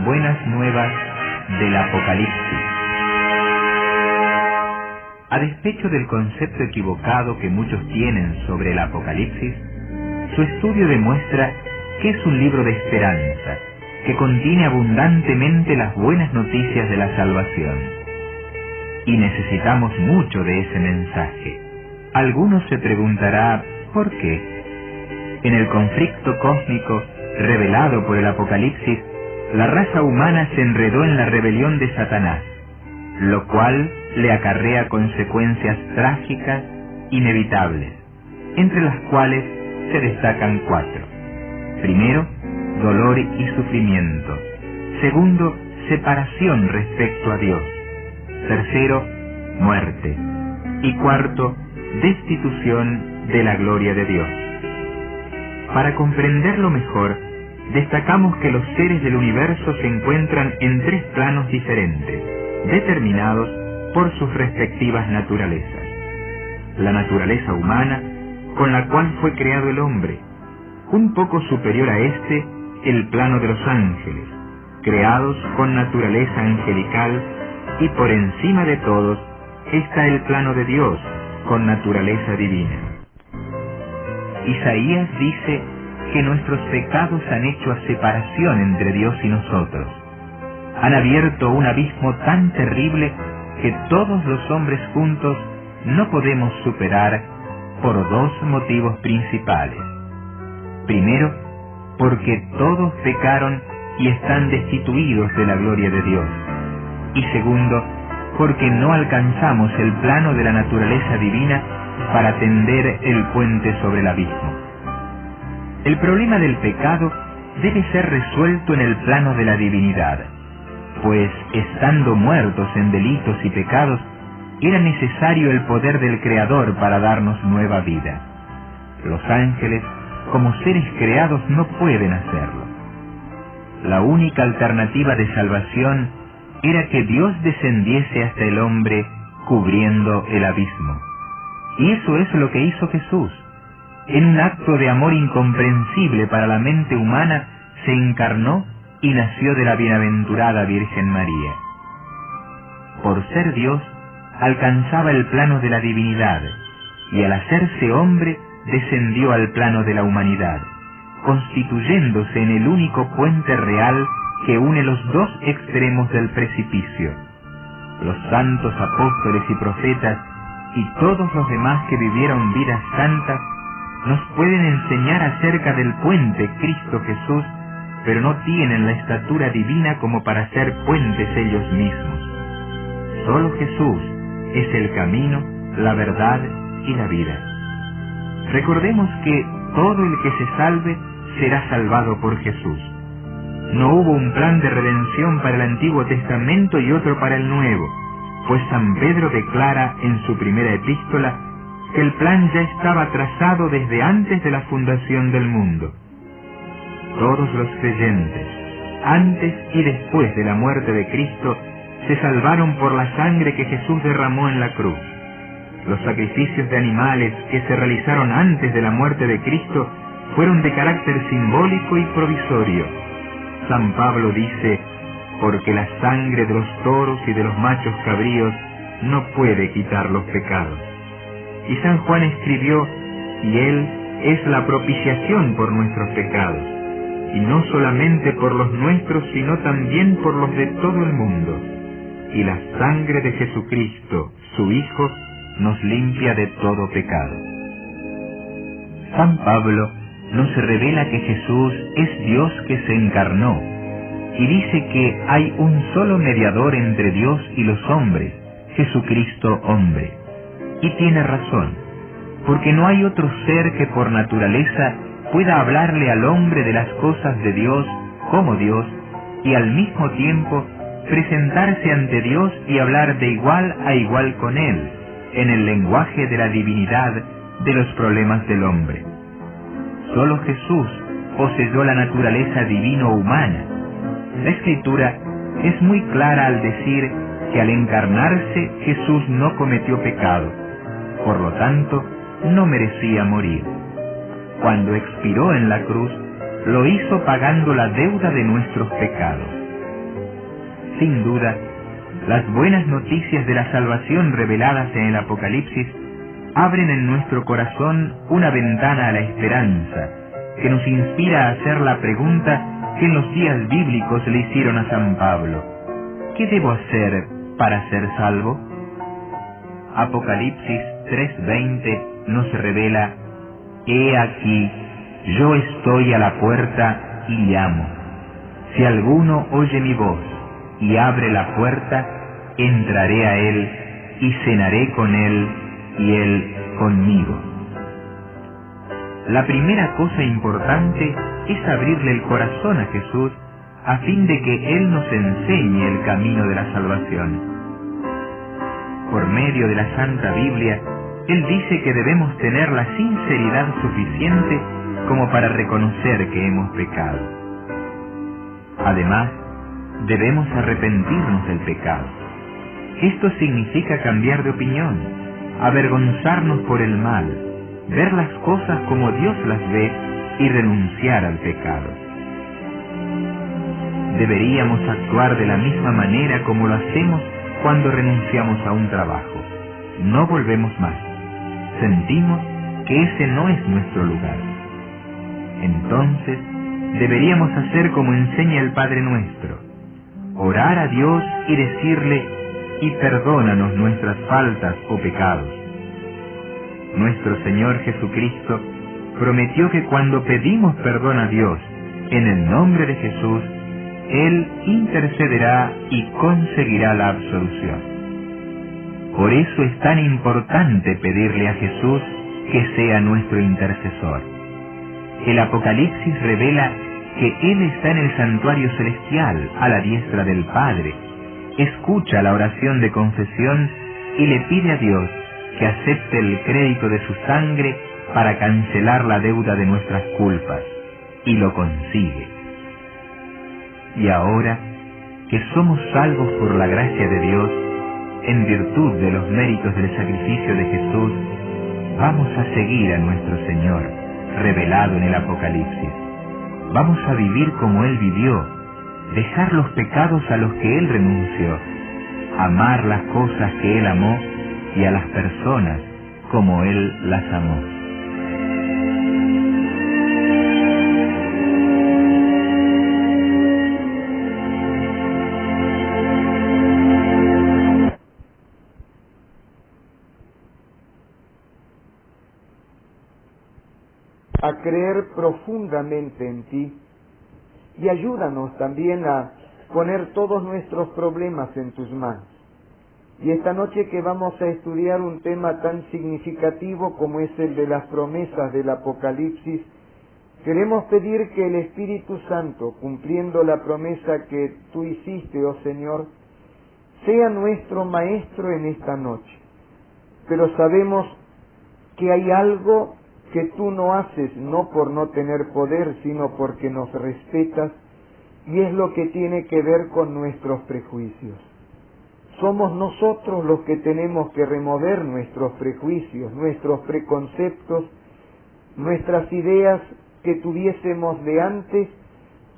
buenas nuevas del Apocalipsis. A despecho del concepto equivocado que muchos tienen sobre el Apocalipsis, su estudio demuestra que es un libro de esperanza, que contiene abundantemente las buenas noticias de la salvación. Y necesitamos mucho de ese mensaje. Algunos se preguntará, ¿por qué? En el conflicto cósmico revelado por el Apocalipsis, la raza humana se enredó en la rebelión de Satanás, lo cual le acarrea consecuencias trágicas inevitables, entre las cuales se destacan 4. Primero, dolor y sufrimiento. Segundo, separación respecto a Dios. Tercero, muerte. Y cuarto, destitución de la gloria de Dios. Para comprenderlo mejor, destacamos que los seres del universo se encuentran en 3 planos diferentes, determinados por sus respectivas naturalezas. La naturaleza humana, con la cual fue creado el hombre. Un poco superior a este, el plano de los ángeles, creados con naturaleza angelical, y por encima de todos está el plano de Dios, con naturaleza divina. Isaías dice que nuestros pecados han hecho separación entre Dios y nosotros. Han abierto un abismo tan terrible que todos los hombres juntos no podemos superar por 2 motivos principales. Primero, porque todos pecaron y están destituidos de la gloria de Dios. Y segundo, porque no alcanzamos el plano de la naturaleza divina para tender el puente sobre el abismo. El problema del pecado debe ser resuelto en el plano de la divinidad, pues estando muertos en delitos y pecados, era necesario el poder del Creador para darnos nueva vida. Los ángeles, como seres creados, no pueden hacerlo. La única alternativa de salvación era que Dios descendiese hasta el hombre cubriendo el abismo. Y eso es lo que hizo Jesús. En un acto de amor incomprensible para la mente humana, se encarnó y nació de la bienaventurada Virgen María. Por ser Dios, alcanzaba el plano de la divinidad, y al hacerse hombre, descendió al plano de la humanidad, constituyéndose en el único puente real que une los 2 extremos del precipicio. Los santos apóstoles y profetas y todos los demás que vivieron vidas santas nos pueden enseñar acerca del puente Cristo Jesús, pero no tienen la estatura divina como para ser puentes ellos mismos. Solo Jesús es el camino, la verdad y la vida. Recordemos que todo el que se salve será salvado por Jesús. No hubo un plan de redención para el Antiguo Testamento y otro para el Nuevo, pues San Pedro declara en su primera epístola que el plan ya estaba trazado desde antes de la fundación del mundo. Todos los creyentes, antes y después de la muerte de Cristo, se salvaron por la sangre que Jesús derramó en la cruz. Los sacrificios de animales que se realizaron antes de la muerte de Cristo fueron de carácter simbólico y provisorio. San Pablo dice, porque la sangre de los toros y de los machos cabríos no puede quitar los pecados. Y San Juan escribió, y Él es la propiciación por nuestros pecados, y no solamente por los nuestros, sino también por los de todo el mundo. Y la sangre de Jesucristo, su Hijo, nos limpia de todo pecado. San Pablo nos revela que Jesús es Dios que se encarnó, y dice que hay un solo mediador entre Dios y los hombres, Jesucristo hombre. Y tiene razón, porque no hay otro ser que por naturaleza pueda hablarle al hombre de las cosas de Dios como Dios, y al mismo tiempo presentarse ante Dios y hablar de igual a igual con Él, en el lenguaje de la divinidad de los problemas del hombre. Solo Jesús poseyó la naturaleza divino-humana. La Escritura es muy clara al decir que al encarnarse Jesús no cometió pecado, por lo tanto no merecía morir. Cuando expiró en la cruz, lo hizo pagando la deuda de nuestros pecados. Sin duda, las buenas noticias de la salvación reveladas en el Apocalipsis abren en nuestro corazón una ventana a la esperanza, que nos inspira a hacer la pregunta que en los días bíblicos le hicieron a San Pablo: ¿qué debo hacer para ser salvo? Apocalipsis 3:20 nos revela: He aquí, yo estoy a la puerta y llamo. Si alguno oye mi voz y abre la puerta, entraré a él y cenaré con él y él conmigo. La primera cosa importante es abrirle el corazón a Jesús a fin de que Él nos enseñe el camino de la salvación. Por medio de la Santa Biblia, Él dice que debemos tener la sinceridad suficiente como para reconocer que hemos pecado. Además, debemos arrepentirnos del pecado. Esto significa cambiar de opinión, avergonzarnos por el mal, ver las cosas como Dios las ve y renunciar al pecado. Deberíamos actuar de la misma manera como lo hacemos cuando renunciamos a un trabajo. No volvemos más. Sentimos que ese no es nuestro lugar. Entonces, deberíamos hacer como enseña el Padre Nuestro: orar a Dios y decirle: y perdónanos nuestras faltas o pecados. Nuestro Señor Jesucristo prometió que cuando pedimos perdón a Dios en el nombre de Jesús, Él intercederá y conseguirá la absolución. Por eso es tan importante pedirle a Jesús que sea nuestro intercesor. El Apocalipsis revela que Él está en el santuario celestial, a la diestra del Padre, escucha la oración de confesión y le pide a Dios que acepte el crédito de su sangre para cancelar la deuda de nuestras culpas, y lo consigue. Y ahora que somos salvos por la gracia de Dios, en virtud de los méritos del sacrificio de Jesús, vamos a seguir a nuestro Señor, revelado en el Apocalipsis. Vamos a vivir como Él vivió, dejar los pecados a los que Él renunció, amar las cosas que Él amó y a las personas como Él las amó. A creer profundamente en ti, y ayúdanos también a poner todos nuestros problemas en tus manos. Y esta noche que vamos a estudiar un tema tan significativo como es el de las promesas del Apocalipsis, queremos pedir que el Espíritu Santo, cumpliendo la promesa que tú hiciste, oh Señor, sea nuestro Maestro en esta noche. Pero sabemos que hay algo que tú no haces, no por no tener poder, sino porque nos respetas, y es lo que tiene que ver con nuestros prejuicios. Somos nosotros los que tenemos que remover nuestros prejuicios, nuestros preconceptos, nuestras ideas que tuviésemos de antes,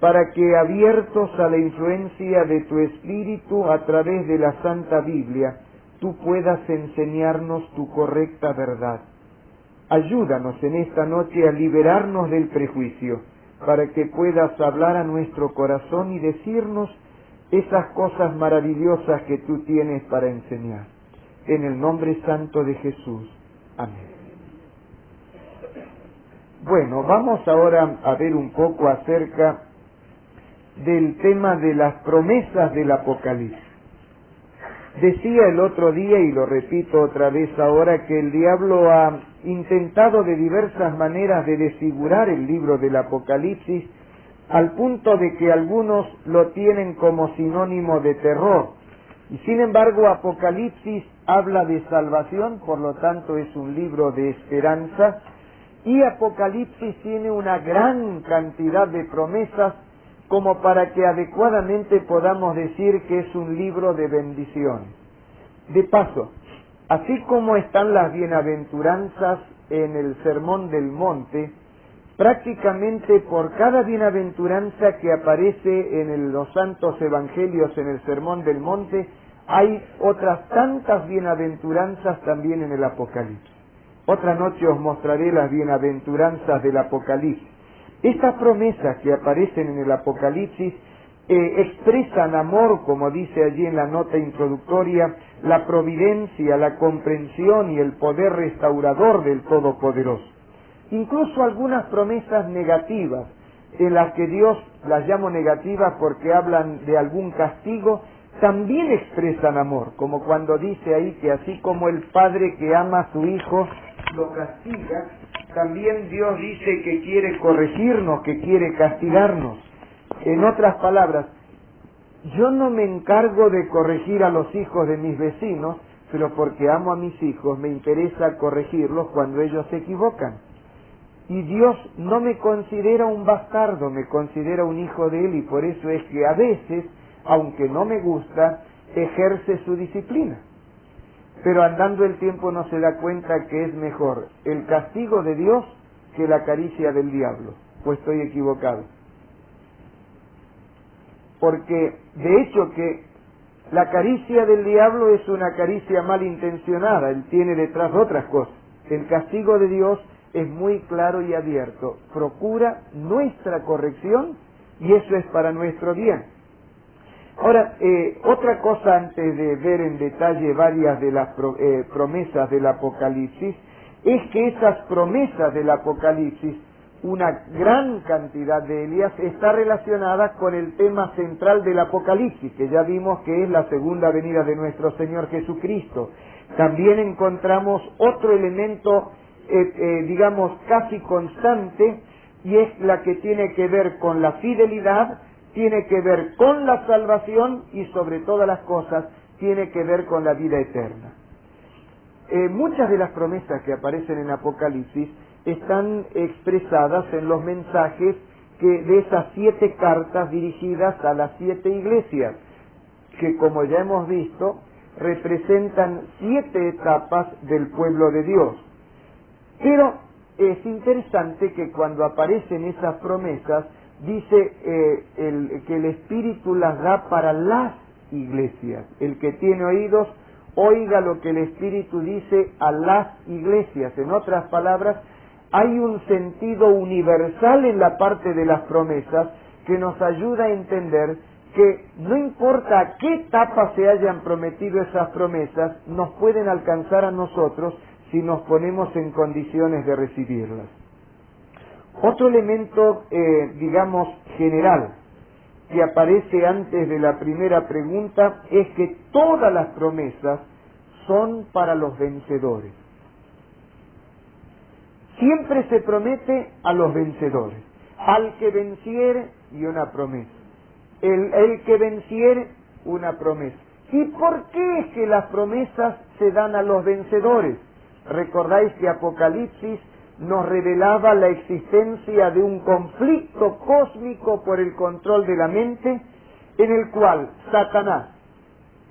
para que, abiertos a la influencia de tu Espíritu a través de la Santa Biblia, tú puedas enseñarnos tu correcta verdad. Ayúdanos en esta noche a liberarnos del prejuicio, para que puedas hablar a nuestro corazón y decirnos esas cosas maravillosas que tú tienes para enseñar. En el nombre santo de Jesús. Amén. Bueno, vamos ahora a ver un poco acerca del tema de las promesas del Apocalipsis. Decía el otro día, y lo repito otra vez ahora, que el diablo ha intentado de diversas maneras de desfigurar el libro del Apocalipsis, al punto de que algunos lo tienen como sinónimo de terror. Y sin embargo, Apocalipsis habla de salvación, por lo tanto es un libro de esperanza, y Apocalipsis tiene una gran cantidad de promesas como para que adecuadamente podamos decir que es un libro de bendiciones. De paso, así como están las bienaventuranzas en el Sermón del Monte, prácticamente por cada bienaventuranza que aparece en los santos evangelios, en el Sermón del Monte, hay otras tantas bienaventuranzas también en el Apocalipsis. Otra noche os mostraré las bienaventuranzas del Apocalipsis. Estas promesas que aparecen en el Apocalipsis expresan amor, como dice allí en la nota introductoria, la providencia, la comprensión y el poder restaurador del Todopoderoso. Incluso algunas promesas negativas, en las que Dios las llamo negativas porque hablan de algún castigo, también expresan amor, como cuando dice ahí que así como el padre que ama a su hijo lo castiga, también Dios dice que quiere corregirnos, que quiere castigarnos. En otras palabras, yo no me encargo de corregir a los hijos de mis vecinos, pero porque amo a mis hijos me interesa corregirlos cuando ellos se equivocan. Y Dios no me considera un bastardo, me considera un hijo de Él, y por eso es que a veces, aunque no me gusta, ejerce su disciplina. Pero andando el tiempo no se da cuenta que es mejor el castigo de Dios que la caricia del diablo, pues estoy equivocado. Porque de hecho que la caricia del diablo es una caricia malintencionada, él tiene detrás otras cosas. El castigo de Dios es muy claro y abierto, procura nuestra corrección y eso es para nuestro bien. Ahora, otra cosa antes de ver en detalle varias de las promesas del Apocalipsis, es que esas promesas del Apocalipsis, una gran cantidad de ellas, está relacionada con el tema central del Apocalipsis, que ya vimos que es la segunda venida de nuestro Señor Jesucristo. También encontramos otro elemento, digamos, casi constante, y es la que tiene que ver con la fidelidad, tiene que ver con la salvación y sobre todas las cosas tiene que ver con la vida eterna. Muchas de las promesas que aparecen en Apocalipsis están expresadas en los mensajes de esas 7 cartas dirigidas a las 7 iglesias, que como ya hemos visto, representan 7 etapas del pueblo de Dios. Pero es interesante que cuando aparecen esas promesas, dice que el Espíritu las da para las iglesias. El que tiene oídos, oiga lo que el Espíritu dice a las iglesias. En otras palabras, hay un sentido universal en la parte de las promesas que nos ayuda a entender que no importa a qué etapa se hayan prometido esas promesas, nos pueden alcanzar a nosotros si nos ponemos en condiciones de recibirlas. Otro elemento, digamos, general, que aparece antes de la primera pregunta, es que todas las promesas son para los vencedores. Siempre se promete a los vencedores. Al que venciere, y una promesa. El que venciere, una promesa. ¿Y por qué es que las promesas se dan a los vencedores? Recordáis que Apocalipsis nos revelaba la existencia de un conflicto cósmico por el control de la mente, en el cual Satanás,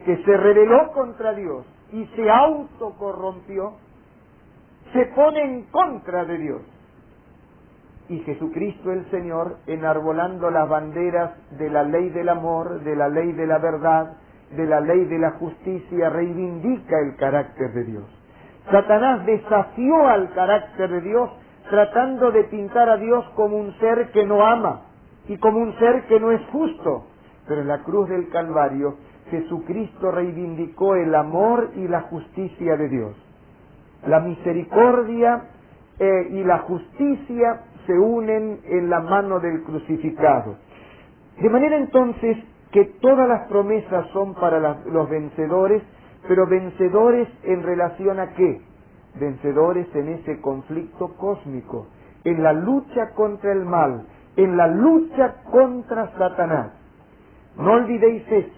que se rebeló contra Dios y se autocorrompió, se pone en contra de Dios. Y Jesucristo el Señor, enarbolando las banderas de la ley del amor, de la ley de la verdad, de la ley de la justicia, reivindica el carácter de Dios. Satanás desafió al carácter de Dios tratando de pintar a Dios como un ser que no ama y como un ser que no es justo. Pero en la cruz del Calvario, Jesucristo reivindicó el amor y la justicia de Dios. La misericordia y la justicia se unen en la mano del crucificado. De manera entonces que todas las promesas son para los vencedores, pero vencedores en relación a ¿qué? Vencedores en ese conflicto cósmico, en la lucha contra el mal, en la lucha contra Satanás. No olvidéis eso.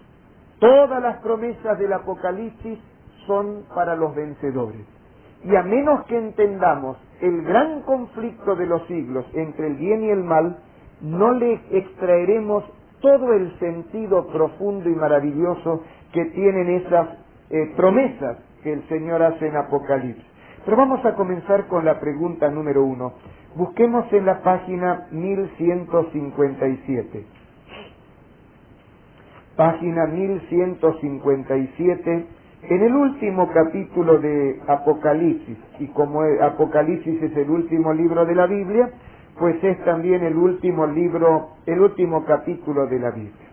Todas las promesas del Apocalipsis son para los vencedores. Y a menos que entendamos el gran conflicto de los siglos entre el bien y el mal, no le extraeremos todo el sentido profundo y maravilloso que tienen esas promesas que el Señor hace en Apocalipsis. Pero vamos a comenzar con la pregunta número 1. Busquemos en la página 1157. Página 1157, en el último capítulo de Apocalipsis, y como Apocalipsis es el último libro de la Biblia, pues es también el último capítulo de la Biblia.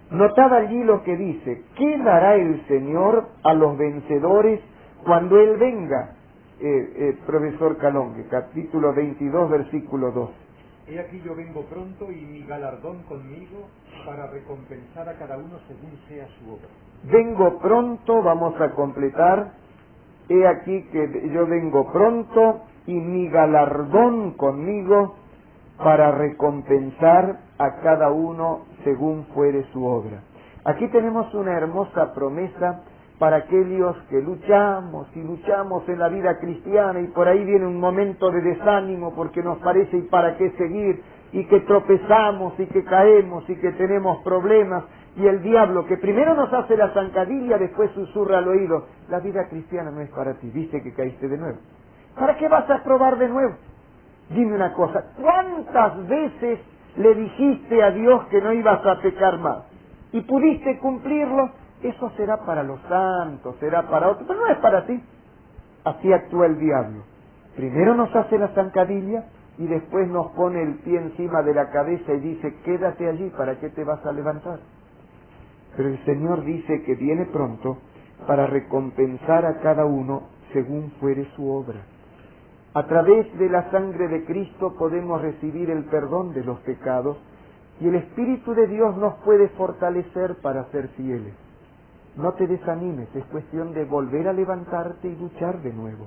Notad allí lo que dice: ¿qué dará el Señor a los vencedores cuando Él venga? Profesor Calonge, capítulo 22, versículo 2. He aquí yo vengo pronto y mi galardón conmigo para recompensar a cada uno según sea su obra. Vengo pronto, vamos a completar. He aquí que yo vengo pronto y mi galardón conmigo para recompensar a cada uno según fuere su obra. Aquí tenemos una hermosa promesa para aquellos que luchamos y luchamos en la vida cristiana, y por ahí viene un momento de desánimo porque nos parece y para qué seguir, y que tropezamos y que caemos y que tenemos problemas, y el diablo que primero nos hace la zancadilla, después susurra al oído: la vida cristiana no es para ti, viste que caíste de nuevo. ¿Para qué vas a probar de nuevo? Dime una cosa, ¿cuántas veces le dijiste a Dios que no ibas a pecar más? ¿Y pudiste cumplirlo? Eso será para los santos, será para otros, pero no es para ti. Así actúa el diablo. Primero nos hace la zancadilla y después nos pone el pie encima de la cabeza y dice: quédate allí, ¿para qué te vas a levantar? Pero el Señor dice que viene pronto para recompensar a cada uno según fuere su obra. A través de la sangre de Cristo podemos recibir el perdón de los pecados, y el Espíritu de Dios nos puede fortalecer para ser fieles. No te desanimes, es cuestión de volver a levantarte y luchar de nuevo.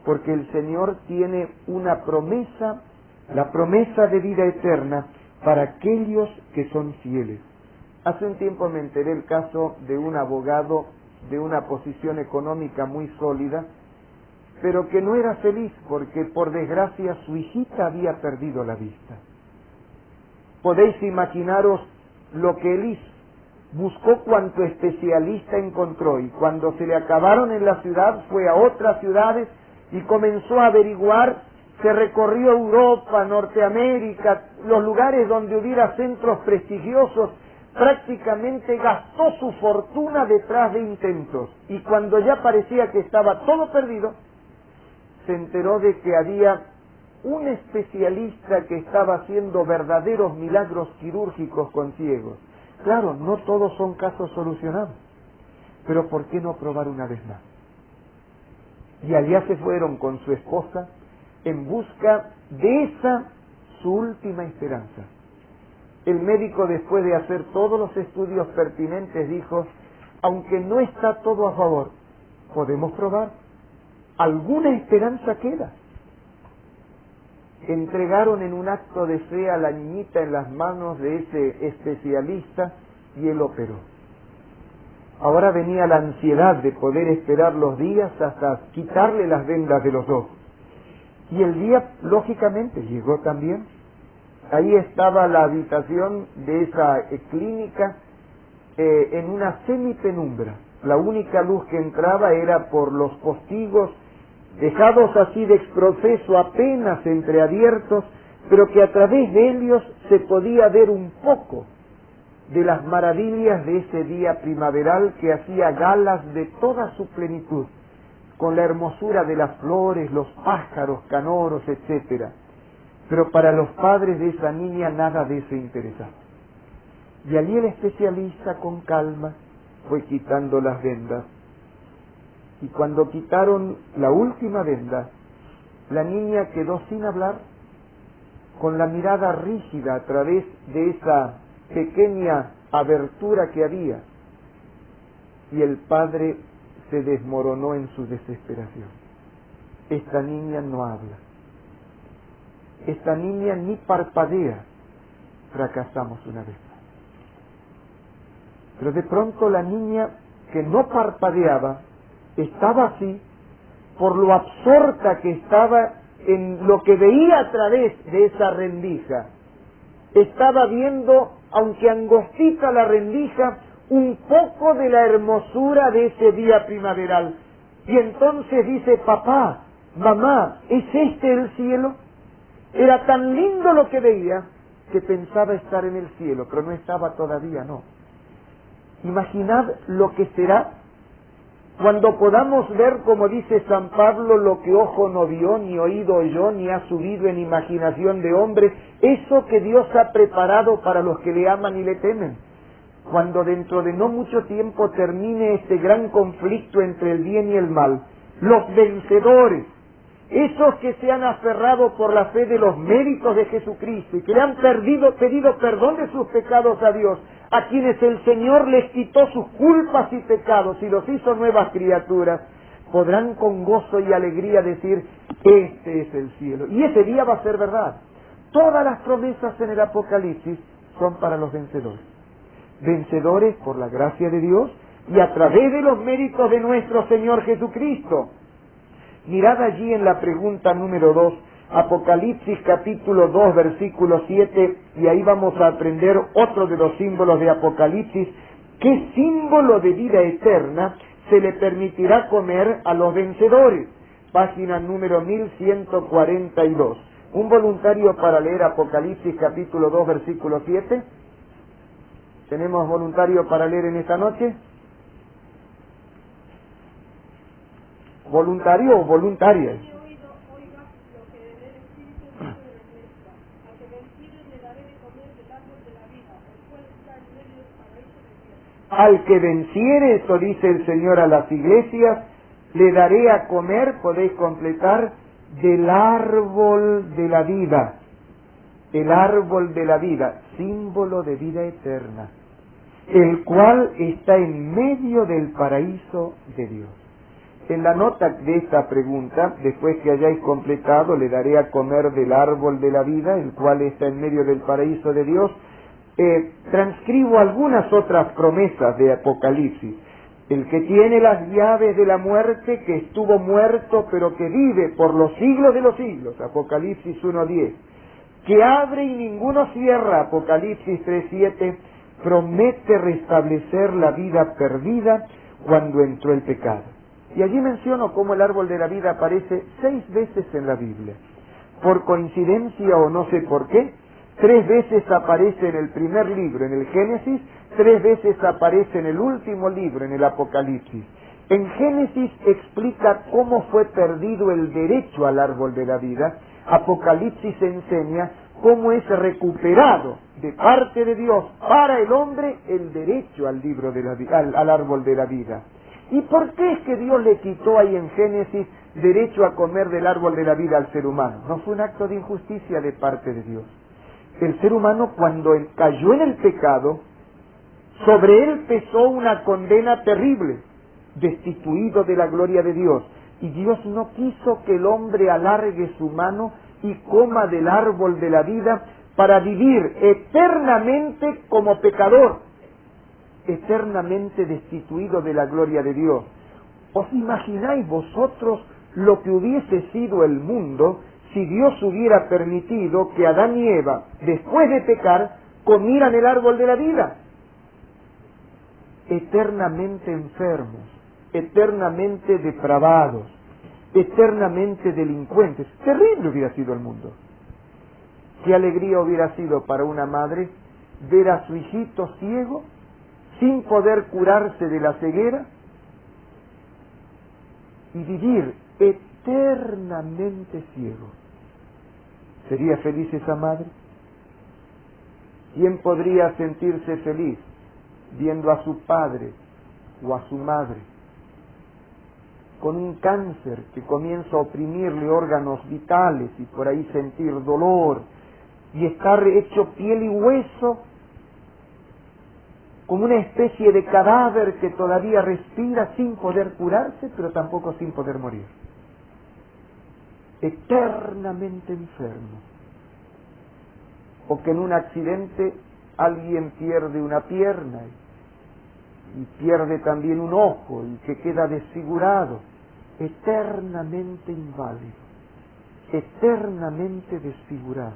Porque el Señor tiene una promesa, la promesa de vida eterna para aquellos que son fieles. Hace un tiempo me enteré el caso de un abogado de una posición económica muy sólida, pero que no era feliz porque por desgracia su hijita había perdido la vista. Podéis imaginaros lo que él hizo. Buscó cuanto especialista encontró, y cuando se le acabaron en la ciudad fue a otras ciudades y comenzó a averiguar. Se recorrió Europa, Norteamérica, los lugares donde hubiera centros prestigiosos. Prácticamente gastó su fortuna detrás de intentos, y cuando ya parecía que estaba todo perdido, se enteró de que había un especialista que estaba haciendo verdaderos milagros quirúrgicos con ciegos. Claro, no todos son casos solucionados, pero ¿por qué no probar una vez más? Y allá se fueron con su esposa en busca de esa su última esperanza. El médico, después de hacer todos los estudios pertinentes, dijo: aunque no está todo a favor, podemos probar. ¿Alguna esperanza queda? Entregaron en un acto de fe a la niñita en las manos de ese especialista y él operó. Ahora venía la ansiedad de poder esperar los días hasta quitarle las vendas de los ojos. Y el día, lógicamente, llegó también. Ahí estaba la habitación de esa clínica en una semipenumbra. La única luz que entraba era por los postigos dejados así de exprofeso, apenas entreabiertos, pero que a través de ellos se podía ver un poco de las maravillas de ese día primaveral que hacía galas de toda su plenitud, con la hermosura de las flores, los pájaros, canoros, etcétera. Pero para los padres de esa niña nada de eso interesaba. Y allí el especialista con calma fue quitando las vendas. Y cuando quitaron la última venda, la niña quedó sin hablar, con la mirada rígida a través de esa pequeña abertura que había. Y el padre se desmoronó en su desesperación. Esta niña no habla. Esta niña ni parpadea. Fracasamos una vez más. Pero de pronto la niña, que no parpadeaba, estaba así por lo absorta que estaba en lo que veía a través de esa rendija. Estaba viendo, aunque angostita la rendija, un poco de la hermosura de ese día primaveral. Y entonces dice: papá, mamá, ¿es este el cielo? Era tan lindo lo que veía que pensaba estar en el cielo, pero no estaba todavía, no. Imaginad lo que será cuando podamos ver, como dice San Pablo, lo que ojo no vio, ni oído oyó, ni ha subido en imaginación de hombre, eso que Dios ha preparado para los que le aman y le temen. Cuando dentro de no mucho tiempo termine este gran conflicto entre el bien y el mal, los vencedores, esos que se han aferrado por la fe de los méritos de Jesucristo y que le han pedido perdón de sus pecados a Dios, a quienes el Señor les quitó sus culpas y pecados y los hizo nuevas criaturas, podrán con gozo y alegría decir, este es el cielo. Y ese día va a ser verdad. Todas las promesas en el Apocalipsis son para los vencedores. Vencedores por la gracia de Dios y a través de los méritos de nuestro Señor Jesucristo. Mirad allí en la pregunta número 2, Apocalipsis capítulo 2, versículo 7, y ahí vamos a aprender otro de los símbolos de Apocalipsis. ¿Qué símbolo de vida eterna se le permitirá comer a los vencedores? Página número 1142. ¿Un voluntario para leer Apocalipsis capítulo 2, versículo 7? ¿Tenemos voluntario para leer en esta noche? ¿Voluntario o voluntaria? Al que venciere, eso dice el Señor a las iglesias, le daré a comer, podéis completar, del árbol de la vida. El árbol de la vida, símbolo de vida eterna, el cual está en medio del paraíso de Dios. En la nota de esta pregunta, después que hayáis completado, le daré a comer del árbol de la vida, el cual está en medio del paraíso de Dios, transcribo algunas otras promesas de Apocalipsis. El que tiene las llaves de la muerte, que estuvo muerto, pero que vive por los siglos de los siglos, Apocalipsis 1:10. Que abre y ninguno cierra, Apocalipsis 3:7, promete restablecer la vida perdida cuando entró el pecado. Y allí menciono cómo el árbol de la vida aparece 6 veces en la Biblia. Por coincidencia o no sé por qué, 3 veces aparece en el primer libro, en el Génesis, 3 veces aparece en el último libro, en el Apocalipsis. En Génesis explica cómo fue perdido el derecho al árbol de la vida. Apocalipsis enseña cómo es recuperado de parte de Dios para el hombre el derecho al libro de al árbol de la vida. ¿Y por qué es que Dios le quitó ahí en Génesis derecho a comer del árbol de la vida al ser humano? No fue un acto de injusticia de parte de Dios. El ser humano, cuando él cayó en el pecado, sobre él pesó una condena terrible, destituido de la gloria de Dios. Y Dios no quiso que el hombre alargue su mano y coma del árbol de la vida para vivir eternamente como pecador, eternamente destituido de la gloria de Dios. ¿Os imagináis vosotros lo que hubiese sido el mundo si Dios hubiera permitido que Adán y Eva, después de pecar, comieran el árbol de la vida? Eternamente enfermos, eternamente depravados, eternamente delincuentes. Terrible hubiera sido el mundo. Qué alegría hubiera sido para una madre ver a su hijito ciego, sin poder curarse de la ceguera, y vivir eternamente ciego. ¿Sería feliz esa madre? ¿Quién podría sentirse feliz viendo a su padre o a su madre con un cáncer que comienza a oprimirle órganos vitales y por ahí sentir dolor y estar hecho piel y hueso, como una especie de cadáver que todavía respira sin poder curarse, pero tampoco sin poder morir? Eternamente enfermo. O que en un accidente alguien pierde una pierna y pierde también un ojo y que queda desfigurado. Eternamente inválido, eternamente desfigurado.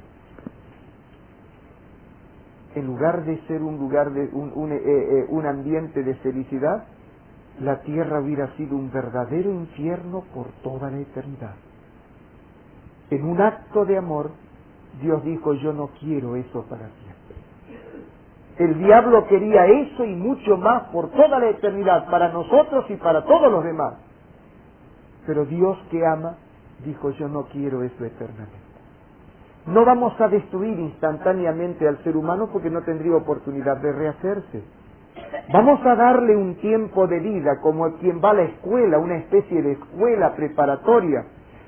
En lugar de ser un ambiente de felicidad, la tierra hubiera sido un verdadero infierno por toda la eternidad. En un acto de amor, Dios dijo, yo no quiero eso para siempre. El diablo quería eso y mucho más por toda la eternidad, para nosotros y para todos los demás. Pero Dios que ama, dijo, yo no quiero eso eternamente. No vamos a destruir instantáneamente al ser humano porque no tendría oportunidad de rehacerse. Vamos a darle un tiempo de vida como quien va a la escuela, una especie de escuela preparatoria,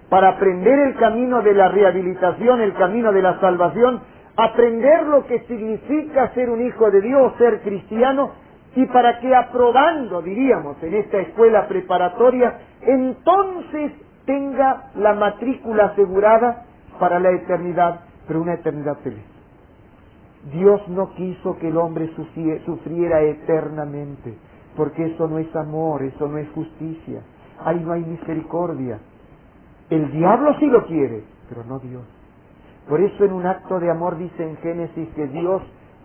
para aprender el camino de la rehabilitación, el camino de la salvación, aprender lo que significa ser un hijo de Dios, ser cristiano, y para que aprobando, diríamos, en esta escuela preparatoria, entonces tenga la matrícula asegurada para la eternidad, pero una eternidad feliz. Dios no quiso que el hombre sufriera eternamente, porque eso no es amor, eso no es justicia, ahí no hay misericordia. El diablo sí lo quiere, pero no Dios. Por eso en un acto de amor dice en Génesis que Dios,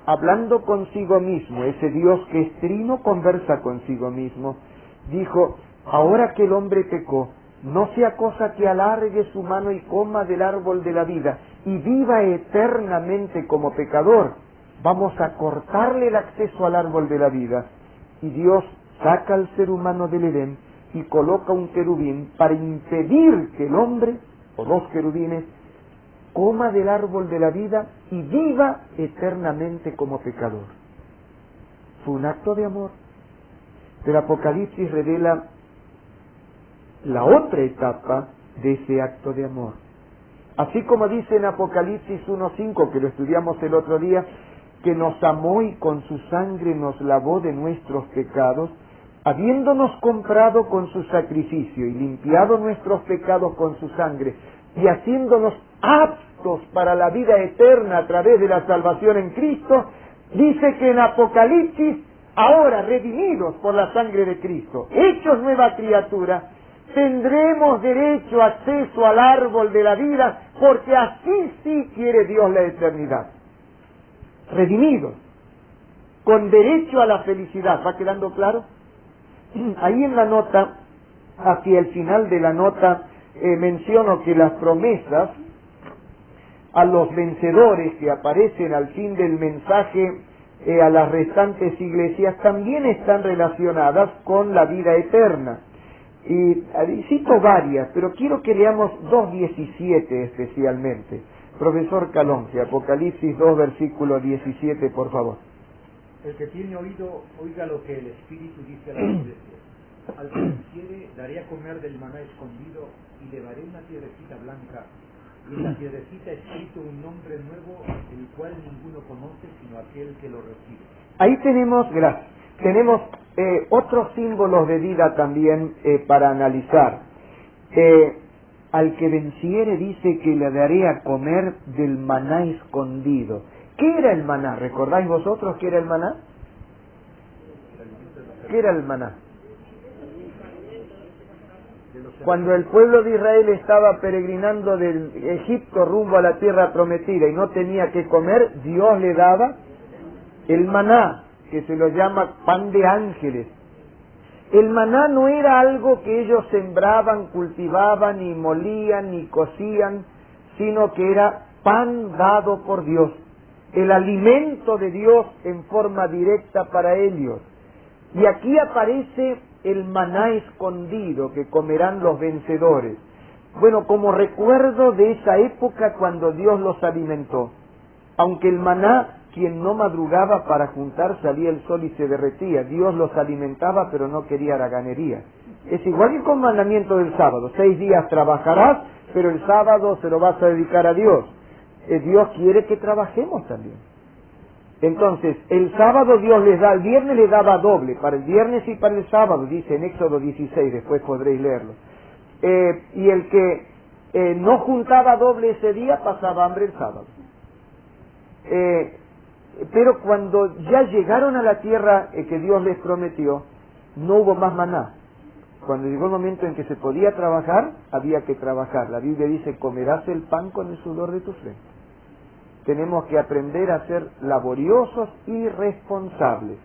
hablando consigo mismo, ese Dios que es trino conversa consigo mismo, dijo, ahora que el hombre pecó, no sea cosa que alargue su mano y coma del árbol de la vida y viva eternamente como pecador. Vamos a cortarle el acceso al árbol de la vida. Y Dios saca al ser humano del Edén y coloca un querubín para impedir que el hombre, o dos querubines, coma del árbol de la vida y viva eternamente como pecador. Fue un acto de amor. Pero Apocalipsis revela la otra etapa de ese acto de amor. Así como dice en Apocalipsis 1:5, que lo estudiamos el otro día, que nos amó y con su sangre nos lavó de nuestros pecados, habiéndonos comprado con su sacrificio y limpiado nuestros pecados con su sangre, y haciéndonos aptos para la vida eterna a través de la salvación en Cristo, dice que en Apocalipsis, ahora redimidos por la sangre de Cristo, hechos nueva criatura, tendremos derecho a acceso al árbol de la vida, porque así sí quiere Dios la eternidad. Redimidos, con derecho a la felicidad. ¿Va quedando claro? Ahí en la nota, hacia el final de la nota, menciono que las promesas a los vencedores que aparecen al fin del mensaje a las restantes iglesias también están relacionadas con la vida eterna. Y cito varias, pero quiero que leamos 2:17 especialmente. Profesor Calonge, Apocalipsis 2, versículo 17, por favor. El que tiene oído, oiga lo que el Espíritu dice a las iglesias. Al que quisiere, daré a comer del maná escondido y le daré una piedrecita blanca, y en la piedrecita escrito un nombre nuevo, el cual ninguno conoce sino aquel que lo recibe. Ahí tenemos, gracias, tenemos otros símbolos de vida también para analizar. Al que venciere dice que le daré a comer del maná escondido. ¿Qué era el maná? ¿Recordáis vosotros qué era el maná? ¿Qué era el maná? Cuando el pueblo de Israel estaba peregrinando del Egipto rumbo a la tierra prometida y no tenía que comer, Dios le daba el maná, que se lo llama pan de ángeles. El maná no era algo que ellos sembraban, cultivaban, ni molían, ni cocían, sino que era pan dado por Dios, el alimento de Dios en forma directa para ellos. Y aquí aparece el maná escondido que comerán los vencedores. Bueno, como recuerdo de esa época cuando Dios los alimentó. Aunque el maná, quien no madrugaba para juntar, salía el sol y se derretía. Dios los alimentaba, pero no quería haraganería. Es igual que con el mandamiento del sábado. 6 días trabajarás, pero el sábado se lo vas a dedicar a Dios. Dios quiere que trabajemos también. Entonces, el sábado Dios les da, el viernes les daba doble, para el viernes y para el sábado, dice en Éxodo 16, después podréis leerlo. Y el que no juntaba doble ese día, pasaba hambre el sábado. Pero cuando ya llegaron a la tierra que Dios les prometió, no hubo más maná. Cuando llegó el momento en que se podía trabajar, había que trabajar. La Biblia dice, comerás el pan con el sudor de tu frente. Tenemos que aprender a ser laboriosos y responsables.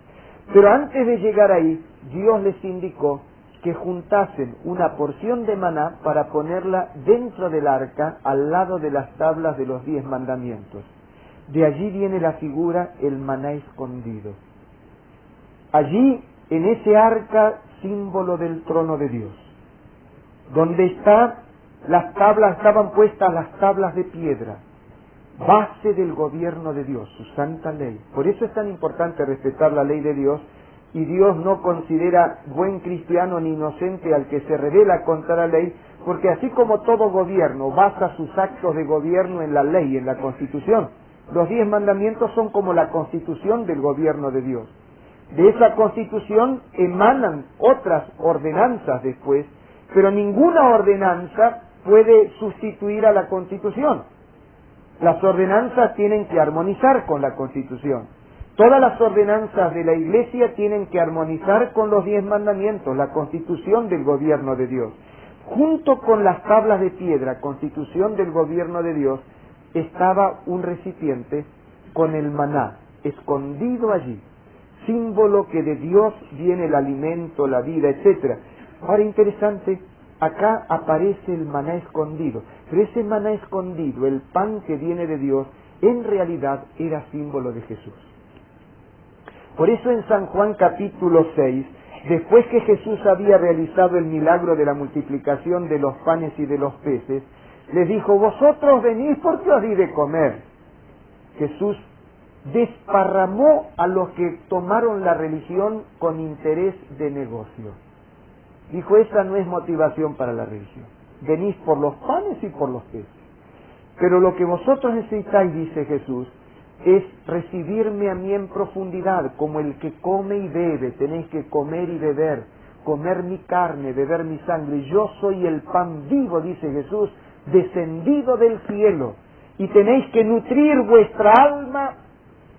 Pero antes de llegar ahí, Dios les indicó que juntasen una porción de maná para ponerla dentro del arca al lado de las tablas de los 10 mandamientos. De allí viene la figura el maná escondido. Allí, en ese arca, símbolo del trono de Dios, donde estaban puestas las tablas de piedra, base del gobierno de Dios, su santa ley. Por eso es tan importante respetar la ley de Dios, y Dios no considera buen cristiano ni inocente al que se rebela contra la ley, porque así como todo gobierno basa sus actos de gobierno en la ley, en la Constitución, los 10 mandamientos son como la Constitución del gobierno de Dios. De esa Constitución emanan otras ordenanzas después, pero ninguna ordenanza puede sustituir a la Constitución. Las ordenanzas tienen que armonizar con la Constitución. Todas las ordenanzas de la Iglesia tienen que armonizar con los 10 mandamientos, la Constitución del gobierno de Dios. Junto con las tablas de piedra, Constitución del gobierno de Dios, estaba un recipiente con el maná, escondido allí, símbolo que de Dios viene el alimento, la vida, etc. Ahora, interesante, acá aparece el maná escondido, pero ese maná escondido, el pan que viene de Dios, en realidad era símbolo de Jesús. Por eso en San Juan capítulo 6, después que Jesús había realizado el milagro de la multiplicación de los panes y de los peces, les dijo: vosotros venís porque os di de comer. Jesús desparramó a los que tomaron la religión con interés de negocio. Dijo: esa no es motivación para la religión. Venís por los panes y por los peces. Pero lo que vosotros necesitáis, dice Jesús, es recibirme a mí en profundidad, como el que come y bebe. Tenéis que comer y beber, comer mi carne, beber mi sangre. Yo soy el pan vivo, dice Jesús, descendido del cielo. Y tenéis que nutrir vuestra alma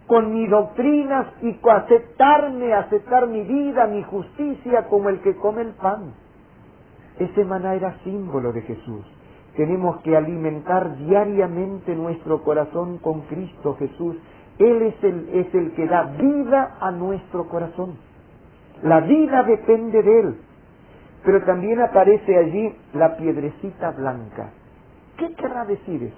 con mis doctrinas y aceptar mi vida, mi justicia, como el que come el pan. Ese maná era símbolo de Jesús. Tenemos que alimentar diariamente nuestro corazón con Cristo Jesús. Él es el que da vida a nuestro corazón. La vida depende de Él. Pero también aparece allí la piedrecita blanca. ¿Qué querrá decir eso?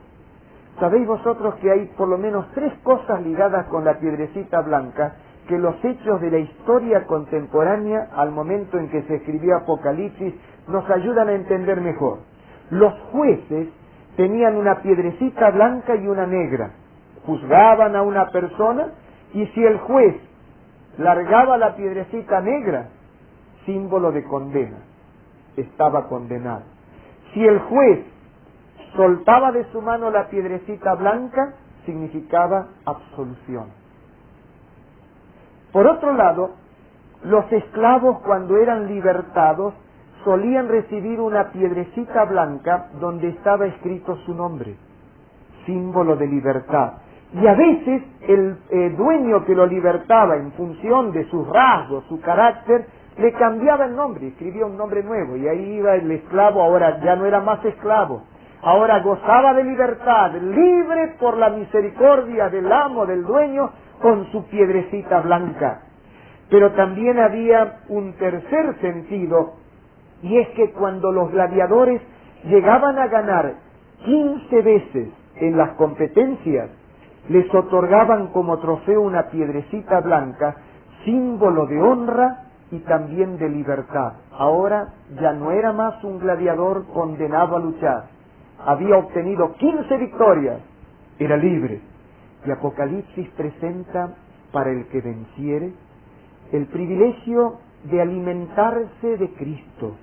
Sabéis vosotros que hay por lo menos 3 cosas ligadas con la piedrecita blanca que los hechos de la historia contemporánea, al momento en que se escribió Apocalipsis, nos ayudan a entender mejor. Los jueces tenían una piedrecita blanca y una negra. Juzgaban a una persona, y si el juez largaba la piedrecita negra, símbolo de condena, estaba condenado. Si el juez soltaba de su mano la piedrecita blanca, significaba absolución. Por otro lado, los esclavos, cuando eran libertados, solían recibir una piedrecita blanca donde estaba escrito su nombre, símbolo de libertad. Y a veces el dueño que lo libertaba, en función de sus rasgos, su carácter, le cambiaba el nombre, escribía un nombre nuevo, y ahí iba el esclavo. Ahora ya no era más esclavo, ahora gozaba de libertad, libre por la misericordia del amo, del dueño, con su piedrecita blanca. Pero también había un tercer sentido, y es que cuando los gladiadores llegaban a ganar 15 veces en las competencias, les otorgaban como trofeo una piedrecita blanca, símbolo de honra y también de libertad. Ahora ya no era más un gladiador condenado a luchar. Había obtenido 15 victorias, era libre. Y Apocalipsis presenta para el que venciere el privilegio de alimentarse de Cristo,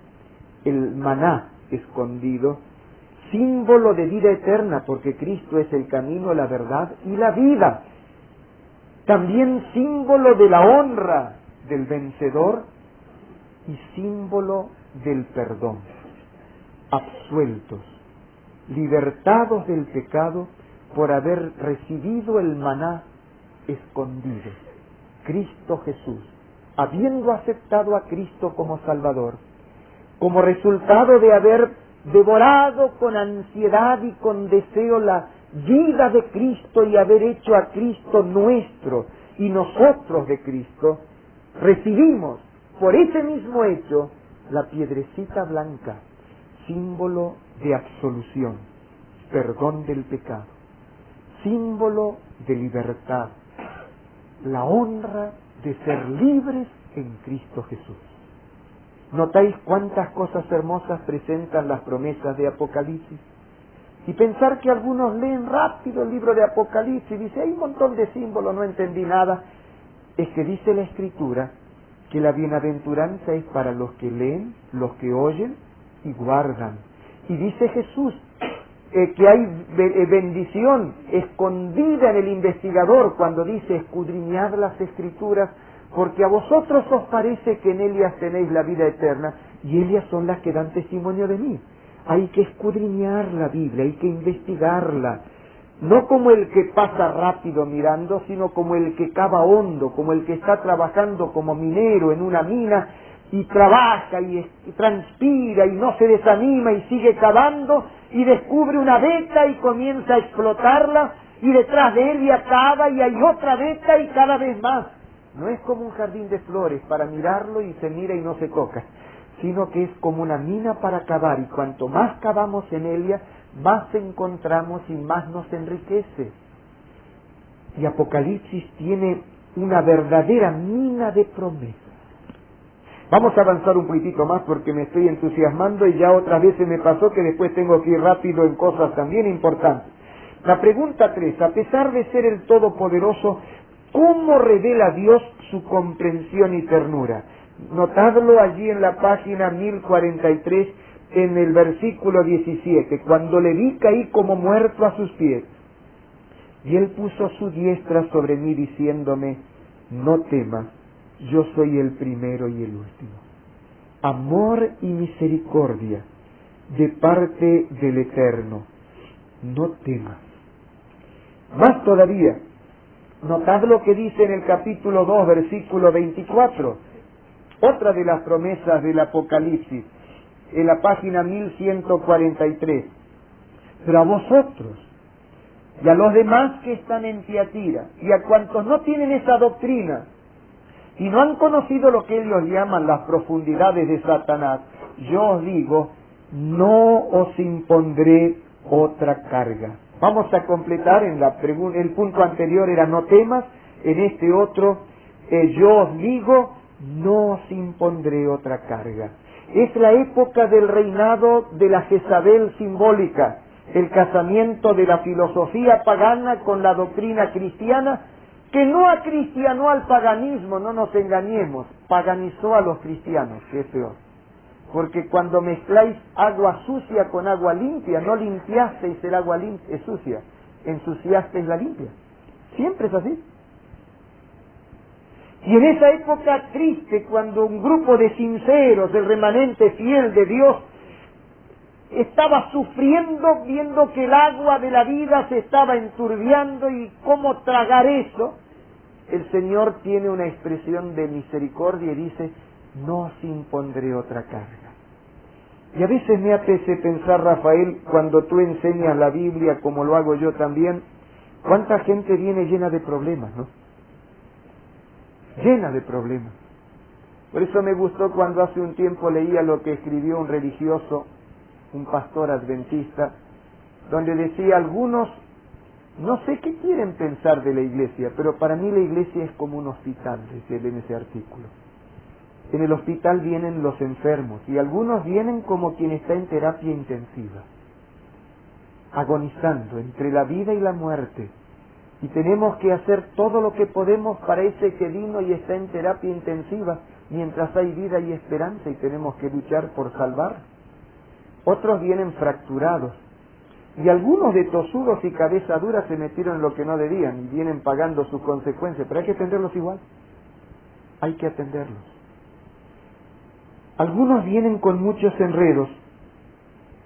el maná escondido, símbolo de vida eterna, porque Cristo es el camino, la verdad y la vida. También símbolo de la honra del vencedor y símbolo del perdón. Absueltos, libertados del pecado por haber recibido el maná escondido. Cristo Jesús, habiendo aceptado a Cristo como Salvador, como resultado de haber devorado con ansiedad y con deseo la vida de Cristo y haber hecho a Cristo nuestro y nosotros de Cristo, recibimos por ese mismo hecho la piedrecita blanca, símbolo de absolución, perdón del pecado, símbolo de libertad, la honra de ser libres en Cristo Jesús. ¿Notáis cuántas cosas hermosas presentan las promesas de Apocalipsis? Y pensar que algunos leen rápido el libro de Apocalipsis y dicen, hay un montón de símbolos, no entendí nada. Es que dice la Escritura que la bienaventuranza es para los que leen, los que oyen y guardan. Y dice Jesús que hay bendición escondida en el investigador cuando dice escudriñad las Escrituras, porque a vosotros os parece que en ellas tenéis la vida eterna, y ellas son las que dan testimonio de mí. Hay que escudriñar la Biblia, hay que investigarla, no como el que pasa rápido mirando, sino como el que cava hondo, como el que está trabajando como minero en una mina, y trabaja y transpira y no se desanima y sigue cavando, y descubre una veta y comienza a explotarla, y detrás de él ya cava y hay otra veta y cada vez más. No es como un jardín de flores para mirarlo y se mira y no se toca, sino que es como una mina para cavar, y cuanto más cavamos en ella, más encontramos y más nos enriquece. Y Apocalipsis tiene una verdadera mina de promesas. Vamos a avanzar un poquitito más porque me estoy entusiasmando y ya otras veces me pasó que después tengo que ir rápido en cosas también importantes. La pregunta 3, a pesar de ser el Todopoderoso, ¿cómo revela Dios su comprensión y ternura? Notadlo allí en la página 1043, en el versículo 17. Cuando le vi, caí como muerto a sus pies. Y él puso su diestra sobre mí, diciéndome, no temas, yo soy el primero y el último. Amor y misericordia de parte del Eterno. No temas. Más todavía, notad lo que dice en el capítulo 2, versículo 24. Otra de las promesas del Apocalipsis, en la página 1143. Pero a vosotros, y a los demás que están en Tiatira, y a cuantos no tienen esa doctrina, y no han conocido lo que ellos llaman las profundidades de Satanás, yo os digo, no os impondré otra carga. Vamos a completar en el punto anterior era no temas, en este otro, yo os digo, no os impondré otra carga. Es la época del reinado de la Jezabel simbólica, el casamiento de la filosofía pagana con la doctrina cristiana, que no acristianó al paganismo, no nos engañemos, paganizó a los cristianos, que es peor. Porque cuando mezcláis agua sucia con agua limpia, no limpiasteis el agua sucia, ensuciasteis la limpia. Siempre es así. Y en esa época triste, cuando un grupo de sinceros, del remanente fiel de Dios, estaba sufriendo, viendo que el agua de la vida se estaba enturbiando y cómo tragar eso, el Señor tiene una expresión de misericordia y dice, no os impondré otra carga. Y a veces me apetece pensar, Rafael, cuando tú enseñas la Biblia, como lo hago yo también, cuánta gente viene llena de problemas, ¿no? Llena de problemas. Por eso me gustó cuando hace un tiempo leía lo que escribió un religioso, un pastor adventista, donde decía, algunos, no sé qué quieren pensar de la iglesia, pero para mí la iglesia es como un hospital, decía él en ese artículo. En el hospital vienen los enfermos, y algunos vienen como quien está en terapia intensiva, agonizando entre la vida y la muerte. Y tenemos que hacer todo lo que podemos para ese que vino y está en terapia intensiva, mientras hay vida y esperanza, y tenemos que luchar por salvar. Otros vienen fracturados, y algunos de tosudos y cabeza dura se metieron en lo que no debían, y vienen pagando sus consecuencias, pero hay que atenderlos igual. Hay que atenderlos. Algunos vienen con muchos enredos,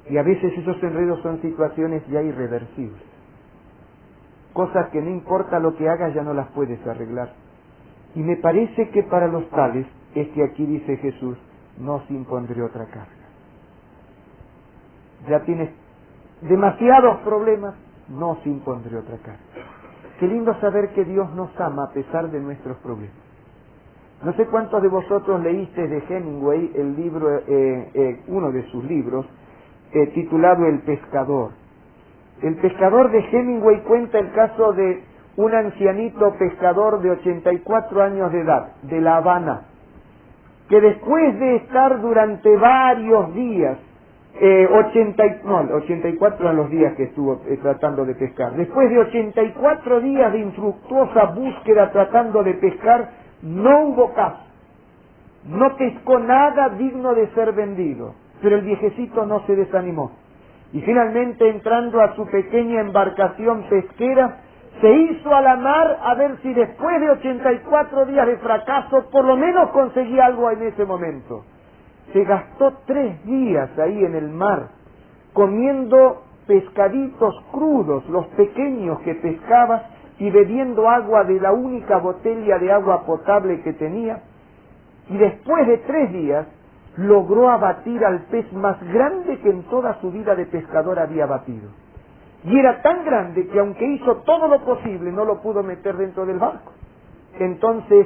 y a veces esos enredos son situaciones ya irreversibles. Cosas que no importa lo que hagas ya no las puedes arreglar. Y me parece que para los tales es que aquí dice Jesús, no os impondré otra carga. Ya tienes demasiados problemas, no os impondré otra carga. Qué lindo saber que Dios nos ama a pesar de nuestros problemas. No sé cuántos de vosotros leíste de Hemingway el libro, uno de sus libros, titulado El pescador. El pescador de Hemingway cuenta el caso de un ancianito pescador de 84 años de edad, de La Habana, que después de estar durante varios días, 84 eran los días que estuvo tratando de pescar, después de 84 días de infructuosa búsqueda tratando de pescar, no hubo caso, no pescó nada digno de ser vendido, pero el viejecito no se desanimó, y finalmente entrando a su pequeña embarcación pesquera, se hizo a la mar a ver si después de 84 días de fracaso por lo menos conseguía algo en ese momento. Se gastó 3 días ahí en el mar comiendo pescaditos crudos, los pequeños que pescaba, y bebiendo agua de la única botella de agua potable que tenía, y después de 3 días logró abatir al pez más grande que en toda su vida de pescador había batido. Y era tan grande que aunque hizo todo lo posible, no lo pudo meter dentro del barco. Entonces,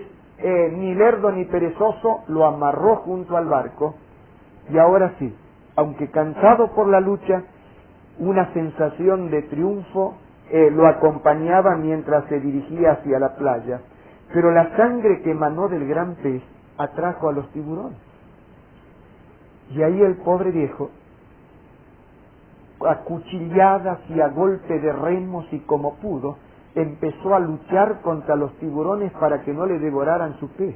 ni lerdo ni perezoso, lo amarró junto al barco, y ahora sí, aunque cansado por la lucha, una sensación de triunfo lo acompañaba mientras se dirigía hacia la playa, pero la sangre que emanó del gran pez atrajo a los tiburones. Y ahí el pobre viejo, a cuchilladas y a golpe de remos y como pudo, empezó a luchar contra los tiburones para que no le devoraran su pez.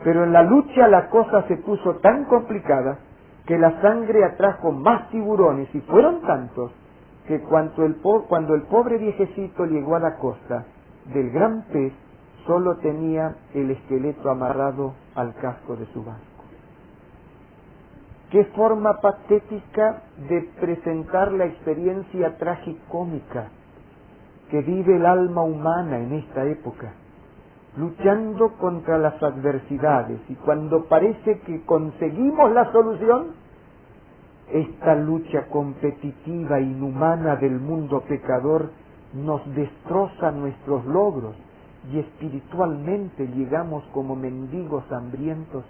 Pero en la lucha la cosa se puso tan complicada que la sangre atrajo más tiburones, y fueron tantos que cuando el pobre viejecito llegó a la costa, del gran pez solo tenía el esqueleto amarrado al casco de su barco. Qué forma patética de presentar la experiencia tragicómica que vive el alma humana en esta época, luchando contra las adversidades, y cuando parece que conseguimos la solución, esta lucha competitiva e inhumana del mundo pecador nos destroza nuestros logros, y espiritualmente llegamos como mendigos hambrientos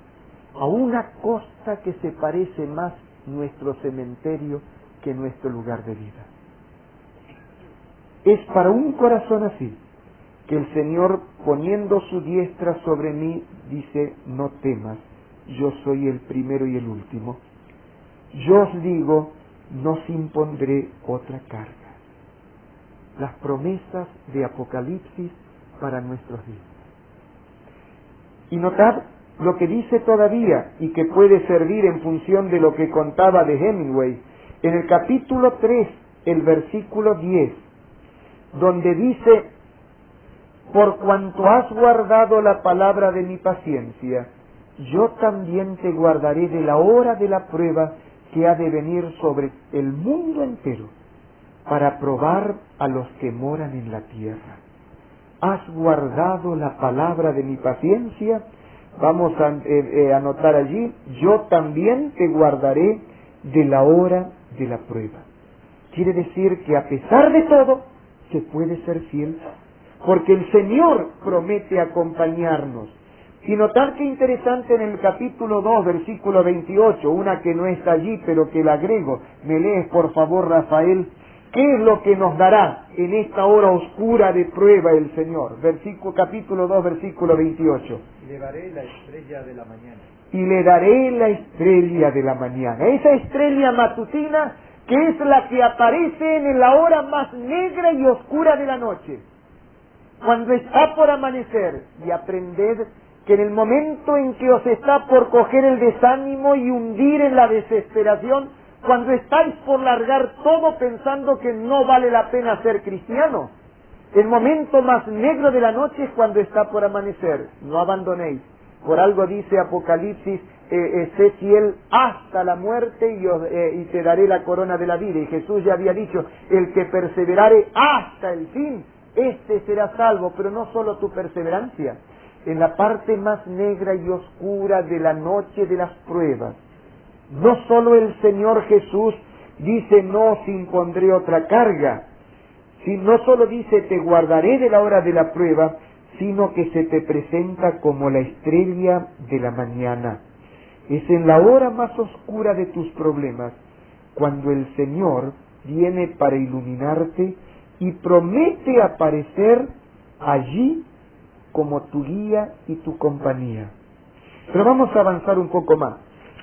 a una costa que se parece más nuestro cementerio que nuestro lugar de vida. Es para un corazón así que el Señor, poniendo su diestra sobre mí, dice: no temas, yo soy el primero y el último. Yo os digo, no os impondré otra carga. Las promesas de Apocalipsis para nuestros días. Y notad lo que dice todavía, y que puede servir en función de lo que contaba de Hemingway, en el capítulo 3, el versículo 10, donde dice: por cuanto has guardado la palabra de mi paciencia, yo también te guardaré de la hora de la prueba que ha de venir sobre el mundo entero, para probar a los que moran en la tierra. Has guardado la palabra de mi paciencia. Vamos a anotar allí: yo también te guardaré de la hora de la prueba. Quiere decir que a pesar de todo, se puede ser fiel, porque el Señor promete acompañarnos. Y notar qué interesante en el capítulo 2, versículo 28, una que no está allí, pero que la agrego. Me lees, por favor, Rafael. ¿Qué es lo que nos dará en esta hora oscura de prueba el Señor? Capítulo 2, versículo 28. Y le daré la estrella de la mañana. Y le daré la estrella de la mañana. Esa estrella matutina que es la que aparece en la hora más negra y oscura de la noche, cuando está por amanecer. Y aprended que en el momento en que os está por coger el desánimo y hundir en la desesperación, cuando estáis por largar todo pensando que no vale la pena ser cristiano, el momento más negro de la noche es cuando está por amanecer. No abandonéis. Por algo dice Apocalipsis: sé fiel hasta la muerte y te daré la corona de la vida. Y Jesús ya había dicho: el que perseverare hasta el fin, este será salvo. Pero no solo tu perseverancia, en la parte más negra y oscura de la noche de las pruebas, no solo el Señor Jesús dice: no os impondré otra carga, no solo dice: te guardaré de la hora de la prueba, sino que se te presenta como la estrella de la mañana. Es en la hora más oscura de tus problemas cuando el Señor viene para iluminarte y promete aparecer allí como tu guía y tu compañía. Pero vamos a avanzar un poco más,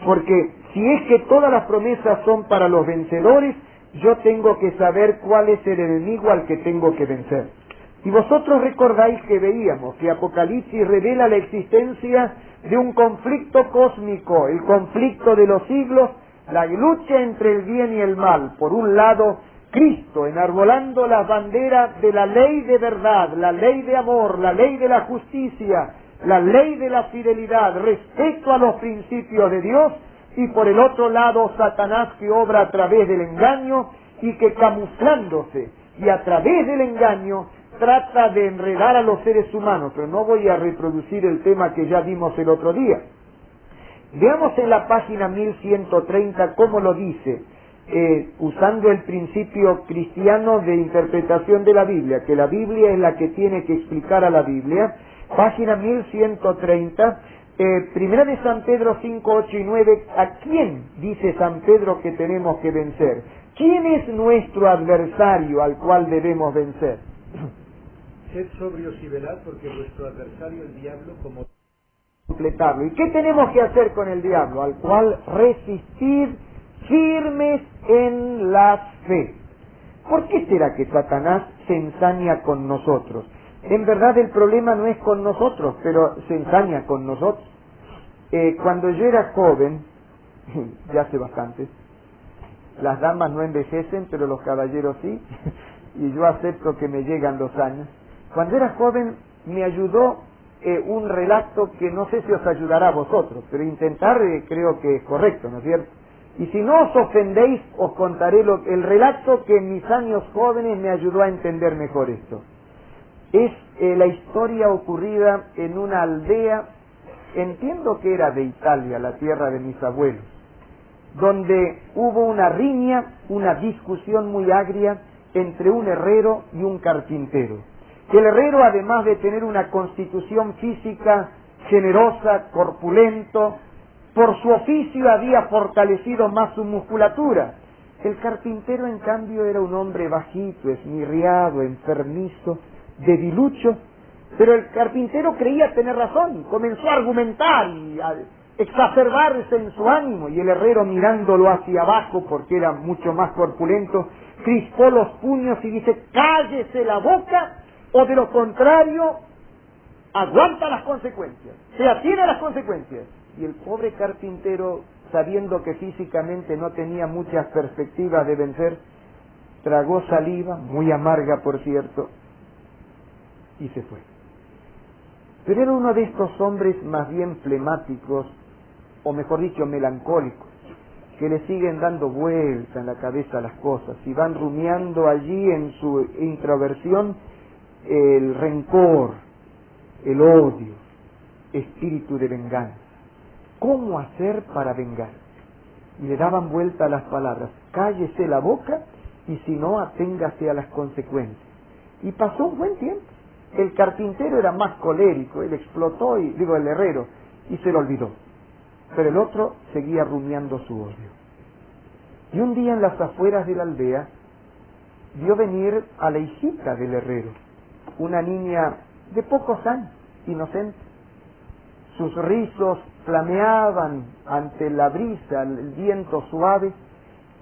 porque si es que todas las promesas son para los vencedores, yo tengo que saber cuál es el enemigo al que tengo que vencer. Y vosotros recordáis que veíamos que Apocalipsis revela la existencia de un conflicto cósmico, el conflicto de los siglos, la lucha entre el bien y el mal. Por un lado, Cristo enarbolando la bandera de la ley de verdad, la ley de amor, la ley de la justicia, la ley de la fidelidad, respecto a los principios de Dios, y por el otro lado Satanás que obra a través del engaño y que camuflándose y a través del engaño trata de enredar a los seres humanos. Pero no voy a reproducir el tema que ya vimos el otro día. Veamos en la página 1130 cómo lo dice, usando el principio cristiano de interpretación de la Biblia, que la Biblia es la que tiene que explicar a la Biblia. Página 1130, Primera de San Pedro 5, 8 y 9, ¿a quién dice San Pedro que tenemos que vencer? ¿Quién es nuestro adversario al cual debemos vencer? Sed sobrios y velad, porque vuestro adversario el diablo, como completarlo. ¿Y qué tenemos que hacer con el diablo? Al cual resistir firmes en la fe. ¿Por qué será que Satanás se ensaña con nosotros? En verdad el problema no es con nosotros, pero se ensaña con nosotros. Cuando yo era joven, ya hace bastante, las damas no envejecen, pero los caballeros sí, y yo acepto que me llegan los años. Cuando era joven me ayudó un relato que no sé si os ayudará a vosotros, pero intentar creo que es correcto, ¿no es cierto? Y si no os ofendéis, os contaré el relato que en mis años jóvenes me ayudó a entender mejor esto. Es la historia ocurrida en una aldea, entiendo que era de Italia, la tierra de mis abuelos, donde hubo una riña, una discusión muy agria entre un herrero y un carpintero. El herrero, además de tener una constitución física generosa, corpulento, por su oficio había fortalecido más su musculatura. El carpintero, en cambio, era un hombre bajito, esmirriado, enfermizo, debilucho, pero el carpintero creía tener razón, comenzó a argumentar y a exacerbarse en su ánimo, y el herrero, mirándolo hacia abajo porque era mucho más corpulento, crispó los puños y dice: cállese la boca, o de lo contrario aguanta las consecuencias, se atiene a las consecuencias. Y el pobre carpintero, sabiendo que físicamente no tenía muchas perspectivas de vencer, tragó saliva, muy amarga por cierto, y se fue. Pero era uno de estos hombres más bien flemáticos, o mejor dicho, melancólicos, que le siguen dando vuelta en la cabeza a las cosas y van rumiando allí en su introversión el rencor, el odio, espíritu de venganza. ¿Cómo hacer para vengar? Y le daban vuelta a las palabras: cállese la boca y si no, aténgase a las consecuencias. Y pasó un buen tiempo. El carpintero era más colérico, él explotó, el herrero, y se lo olvidó. Pero el otro seguía rumiando su odio. Y un día, en las afueras de la aldea, vio venir a la hijita del herrero, una niña de pocos años, inocente. Sus rizos flameaban ante la brisa, el viento suave,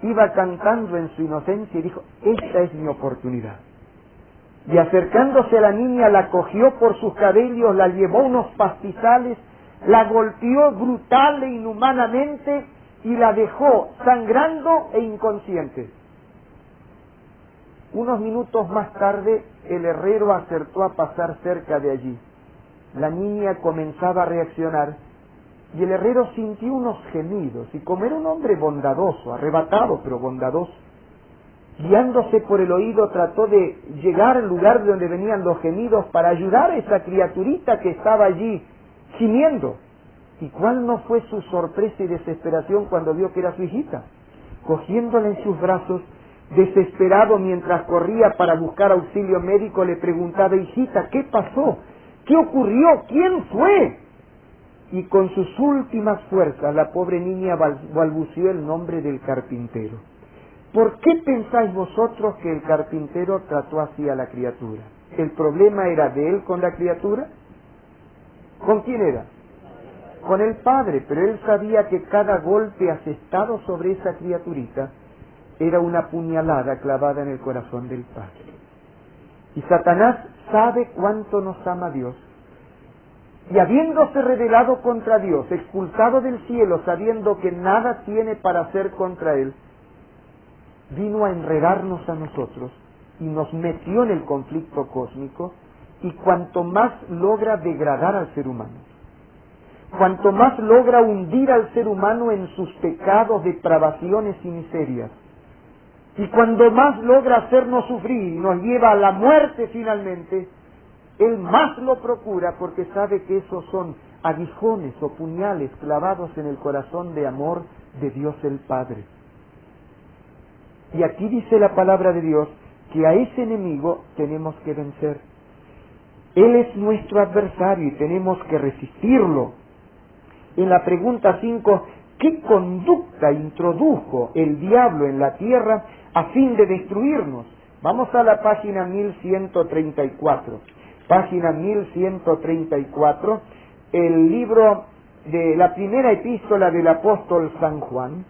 iba cantando en su inocencia y dijo: esta es mi oportunidad. Y acercándose a la niña, la cogió por sus cabellos, la llevó a unos pastizales, la golpeó brutal e inhumanamente y la dejó sangrando e inconsciente. Unos minutos más tarde, el herrero acertó a pasar cerca de allí. La niña comenzaba a reaccionar y el herrero sintió unos gemidos, y como era un hombre bondadoso, arrebatado pero bondadoso, guiándose por el oído, trató de llegar al lugar de donde venían los gemidos para ayudar a esa criaturita que estaba allí gimiendo. ¿Y cuál no fue su sorpresa y desesperación cuando vio que era su hijita? Cogiéndola en sus brazos, desesperado mientras corría para buscar auxilio médico, le preguntaba: hijita, ¿qué pasó? ¿Qué ocurrió? ¿Quién fue? Y con sus últimas fuerzas la pobre niña balbuceó el nombre del carpintero. ¿Por qué pensáis vosotros que el carpintero trató así a la criatura? ¿El problema era de él con la criatura? ¿Con quién era? Con el padre, pero él sabía que cada golpe asestado sobre esa criaturita era una puñalada clavada en el corazón del padre. Y Satanás sabe cuánto nos ama Dios. Y habiéndose rebelado contra Dios, expulsado del cielo, sabiendo que nada tiene para hacer contra él, vino a enredarnos a nosotros y nos metió en el conflicto cósmico, y cuanto más logra degradar al ser humano, cuanto más logra hundir al ser humano en sus pecados, depravaciones y miserias, y cuando más logra hacernos sufrir y nos lleva a la muerte finalmente, él más lo procura porque sabe que esos son aguijones o puñales clavados en el corazón de amor de Dios el Padre. Y aquí dice la palabra de Dios que a ese enemigo tenemos que vencer. Él es nuestro adversario y tenemos que resistirlo. En la pregunta 5, ¿qué conducta introdujo el diablo en la tierra a fin de destruirnos? Vamos a la página 1134. Página 1134, el libro de la primera epístola del apóstol San Juan.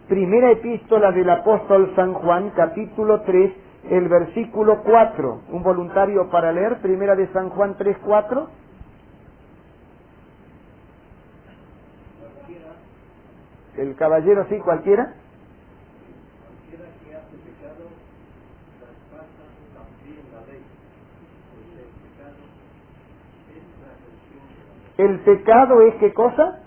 Primera epístola del apóstol San Juan, capítulo 3, el versículo 4. ¿Un voluntario para leer? Primera de San Juan 3, 4. El caballero, sí, cualquiera. Cualquiera que hace pecado, traspasa también la ley, pues el pecado es transgresión de la ley. El pecado es, ¿qué cosa?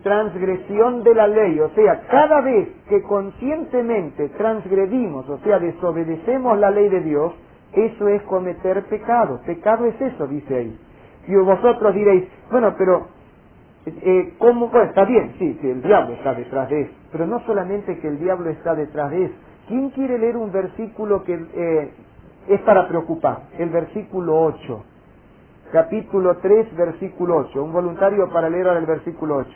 Transgresión de la ley. O sea, cada vez que conscientemente transgredimos, o sea, desobedecemos la ley de Dios, eso es cometer pecado. Pecado es eso, dice ahí. Y vosotros diréis, bueno, pero ¿cómo? Pues está bien, sí, el diablo está detrás de eso. Pero no solamente que el diablo está detrás de eso. ¿Quién quiere leer un versículo que es para preocupar? El versículo 8. Capítulo 3, versículo 8. Un voluntario para leer ahora el versículo 8.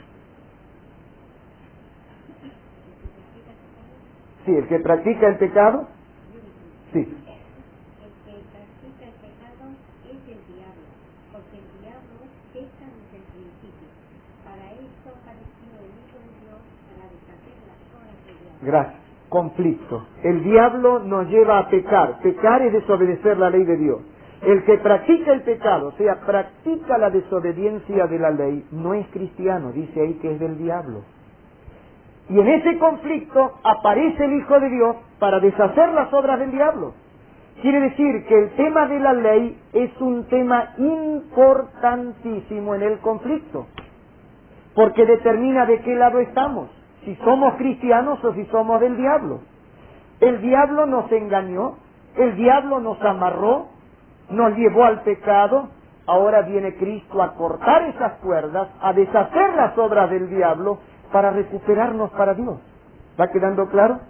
Sí, el que practica el pecado. Sí. El que practica el pecado es el diablo, porque el diablo peca desde el principio. Para esto apareció el Hijo de Dios, para deshacer las obras del diablo. Gracias. Conflicto. El diablo nos lleva a pecar. Pecar es desobedecer la ley de Dios. El que practica el pecado, o sea, practica la desobediencia de la ley, no es cristiano, dice ahí que es del diablo. Y en ese conflicto aparece el Hijo de Dios para deshacer las obras del diablo. Quiere decir que el tema de la ley es un tema importantísimo en el conflicto, porque determina de qué lado estamos, si somos cristianos o si somos del diablo. El diablo nos engañó, el diablo nos amarró, nos llevó al pecado. Ahora viene Cristo a cortar esas cuerdas, a deshacer las obras del diablo, para recuperarnos para Dios. ¿Va quedando claro?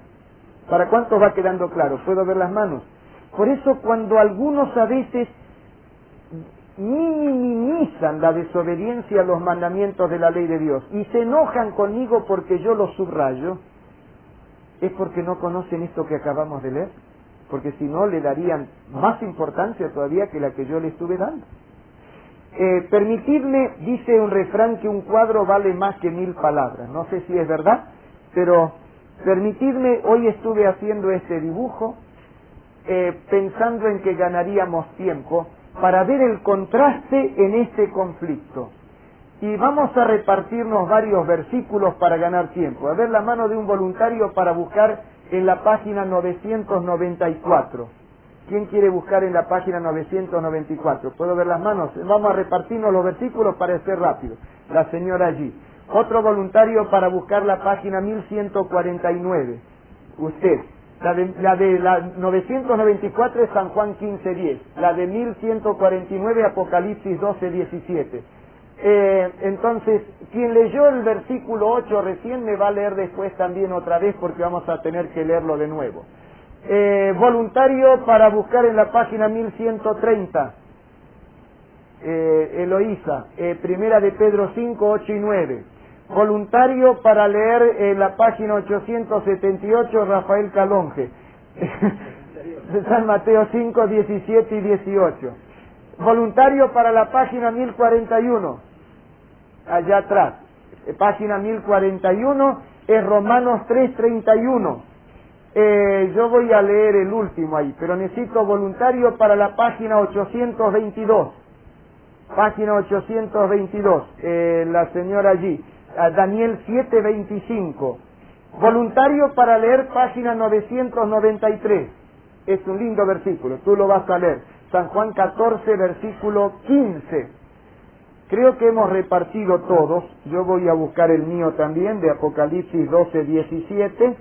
¿Para cuántos va quedando claro? ¿Puedo ver las manos? Por eso cuando algunos a veces minimizan la desobediencia a los mandamientos de la ley de Dios y se enojan conmigo porque yo los subrayo, es porque no conocen esto que acabamos de leer, porque si no le darían más importancia todavía que la que yo le estuve dando. Permitidme, dice un refrán, que un cuadro vale más que 1000 palabras. No sé si es verdad, pero permitidme, hoy estuve haciendo este dibujo pensando en que ganaríamos tiempo para ver el contraste en este conflicto. Y vamos a repartirnos varios versículos para ganar tiempo. A ver la mano de un voluntario para buscar en la página 994. ¿Quién quiere buscar en la página 994? ¿Puedo ver las manos? Vamos a repartirnos los versículos para ser rápido. La señora allí. Otro voluntario para buscar la página 1149. Usted. La de la 994 es San Juan 15:10. La de 1149 Apocalipsis 12:17. Entonces, quien leyó el versículo 8 recién me va a leer después también otra vez porque vamos a tener que leerlo de nuevo. Voluntario para buscar en la página 1130. Eloísa, Primera de Pedro 5, 8 y 9. Voluntario para leer en la página 878, Rafael Calonge. San Mateo 5, 17 y 18. Voluntario para la página 1041, allá atrás. Página 1041 es Romanos 3, 31. Yo voy a leer el último ahí, pero necesito voluntario para la página 822. Página 822, la señora allí, Daniel 7:25. Voluntario para leer página 993. Es un lindo versículo, tú lo vas a leer. San Juan 14, versículo 15. Creo que hemos repartido todos. Yo voy a buscar el mío también, de Apocalipsis 12, 17.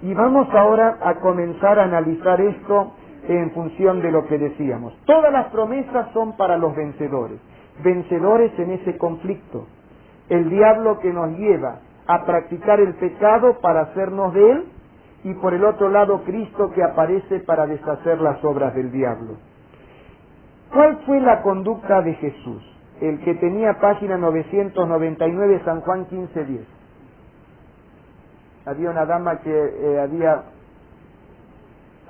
Y vamos ahora a comenzar a analizar esto en función de lo que decíamos. Todas las promesas son para los vencedores. Vencedores en ese conflicto. El diablo que nos lleva a practicar el pecado para hacernos de él, y por el otro lado Cristo que aparece para deshacer las obras del diablo. ¿Cuál fue la conducta de Jesús? El que tenía página 999, San Juan 15:10. Había una dama que había...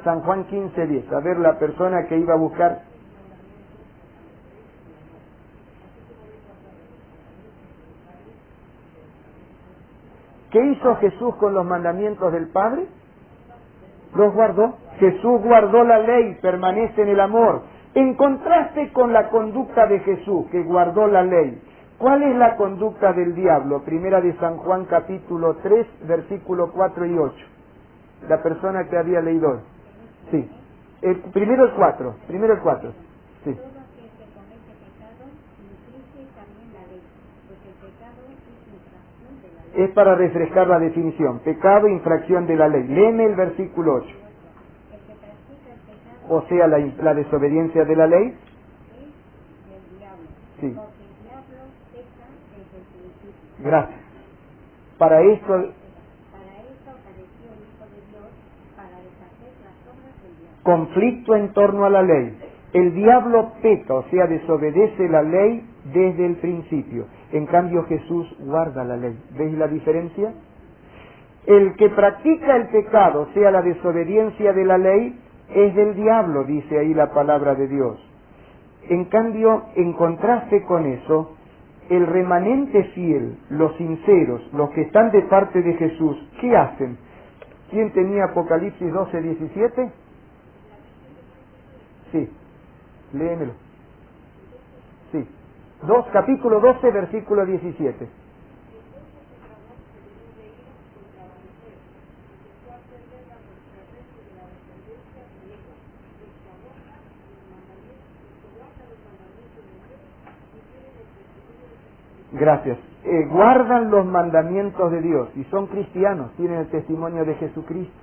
San Juan 15:10. A ver, la persona que iba a buscar... ¿Qué hizo Jesús con los mandamientos del Padre? Los guardó. Jesús guardó la ley, permanece en el amor. En contraste con la conducta de Jesús, que guardó la ley, ¿cuál es la conducta del diablo? Primera de San Juan capítulo 3, versículo 4 y 8. La persona que había leído hoy. Sí. Primero el 4. Sí. Es para refrescar la definición. Pecado, infracción de la ley. Léeme el versículo 8. O sea, la desobediencia de la ley. Sí. Gracias. Para esto apareció el Hijo de Dios, para deshacer las obras del diablo. Conflicto en torno a la ley. El diablo peca, o sea, desobedece la ley desde el principio. En cambio Jesús guarda la ley. ¿Veis la diferencia? El que practica el pecado, o sea, la desobediencia de la ley, es del diablo, dice ahí la palabra de Dios. En cambio, en contraste con eso, el remanente fiel, los sinceros, los que están de parte de Jesús, ¿qué hacen? ¿Quién tenía Apocalipsis 12, 17? Sí, léemelo. Sí. Capítulo 12, versículo 17. Gracias. Guardan los mandamientos de Dios y son cristianos, tienen el testimonio de Jesucristo.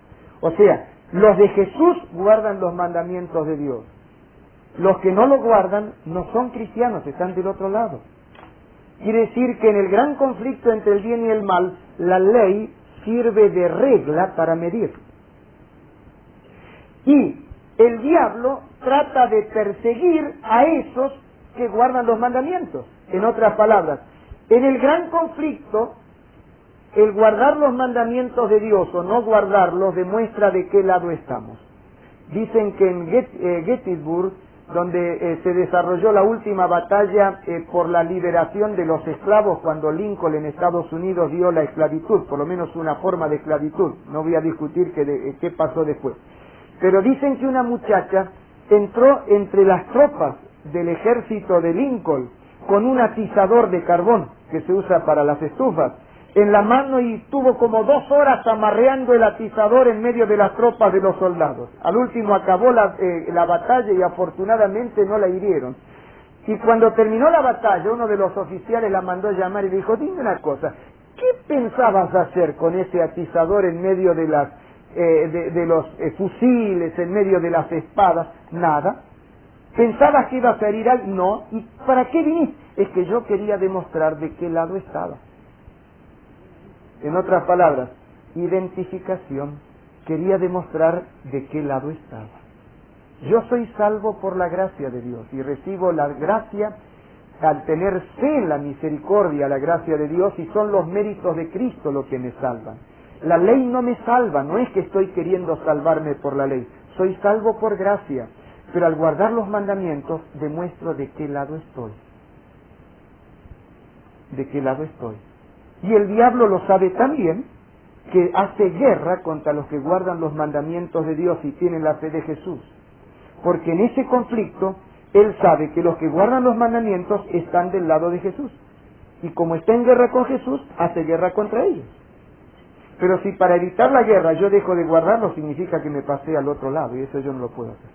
O sea, los de Jesús guardan los mandamientos de Dios. Los que no lo guardan no son cristianos, están del otro lado. Quiere decir que en el gran conflicto entre el bien y el mal, la ley sirve de regla para medir. Y el diablo trata de perseguir a esos que guardan los mandamientos. En otras palabras, en el gran conflicto, el guardar los mandamientos de Dios o no guardarlos demuestra de qué lado estamos. Dicen que en Gettysburg, donde se desarrolló la última batalla por la liberación de los esclavos, cuando Lincoln en Estados Unidos dio la esclavitud, por lo menos una forma de esclavitud, no voy a discutir qué pasó después. Pero dicen que una muchacha entró entre las tropas del ejército de Lincoln con un atizador de carbón que se usa para las estufas en la mano y estuvo como 2 horas amarreando el atizador en medio de las tropas de los soldados. Al último acabó la batalla y afortunadamente no la hirieron. Y cuando terminó la batalla, uno de los oficiales la mandó a llamar y le dijo: dime una cosa, ¿qué pensabas hacer con ese atizador en medio de los fusiles, en medio de las espadas? Nada. ¿Pensabas que ibas a herir a alguien? No. ¿Y para qué viniste? Es que yo quería demostrar de qué lado estaba. En otras palabras, identificación. Quería demostrar de qué lado estaba. Yo soy salvo por la gracia de Dios y recibo la gracia al tener fe en la misericordia, la gracia de Dios, y son los méritos de Cristo los que me salvan. La ley no me salva, no es que estoy queriendo salvarme por la ley, soy salvo por gracia, pero al guardar los mandamientos demuestro de qué lado estoy. ¿De qué lado estoy? Y el diablo lo sabe también, que hace guerra contra los que guardan los mandamientos de Dios y tienen la fe de Jesús. Porque en ese conflicto, él sabe que los que guardan los mandamientos están del lado de Jesús. Y como está en guerra con Jesús, hace guerra contra ellos. Pero si para evitar la guerra yo dejo de guardarlo, significa que me pasé al otro lado, y eso yo no lo puedo hacer.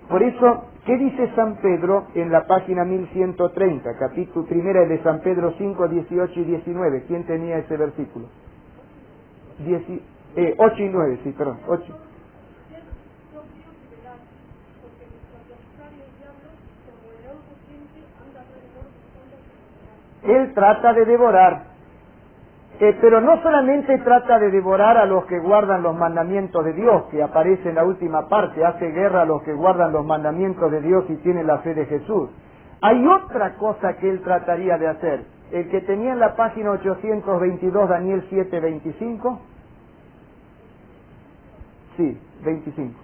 Por eso, ¿qué dice San Pedro en la página 1130, capítulo 1 de San Pedro 5, 18 y 19? ¿Quién tenía ese versículo? 8 y 9, sí, perdón, 8. Él trata de devorar, pero no solamente trata de devorar a los que guardan los mandamientos de Dios, que aparece en la última parte, hace guerra a los que guardan los mandamientos de Dios y tienen la fe de Jesús. Hay otra cosa que él trataría de hacer. El que tenía en la página 822, Daniel 7, 25. Sí, 25.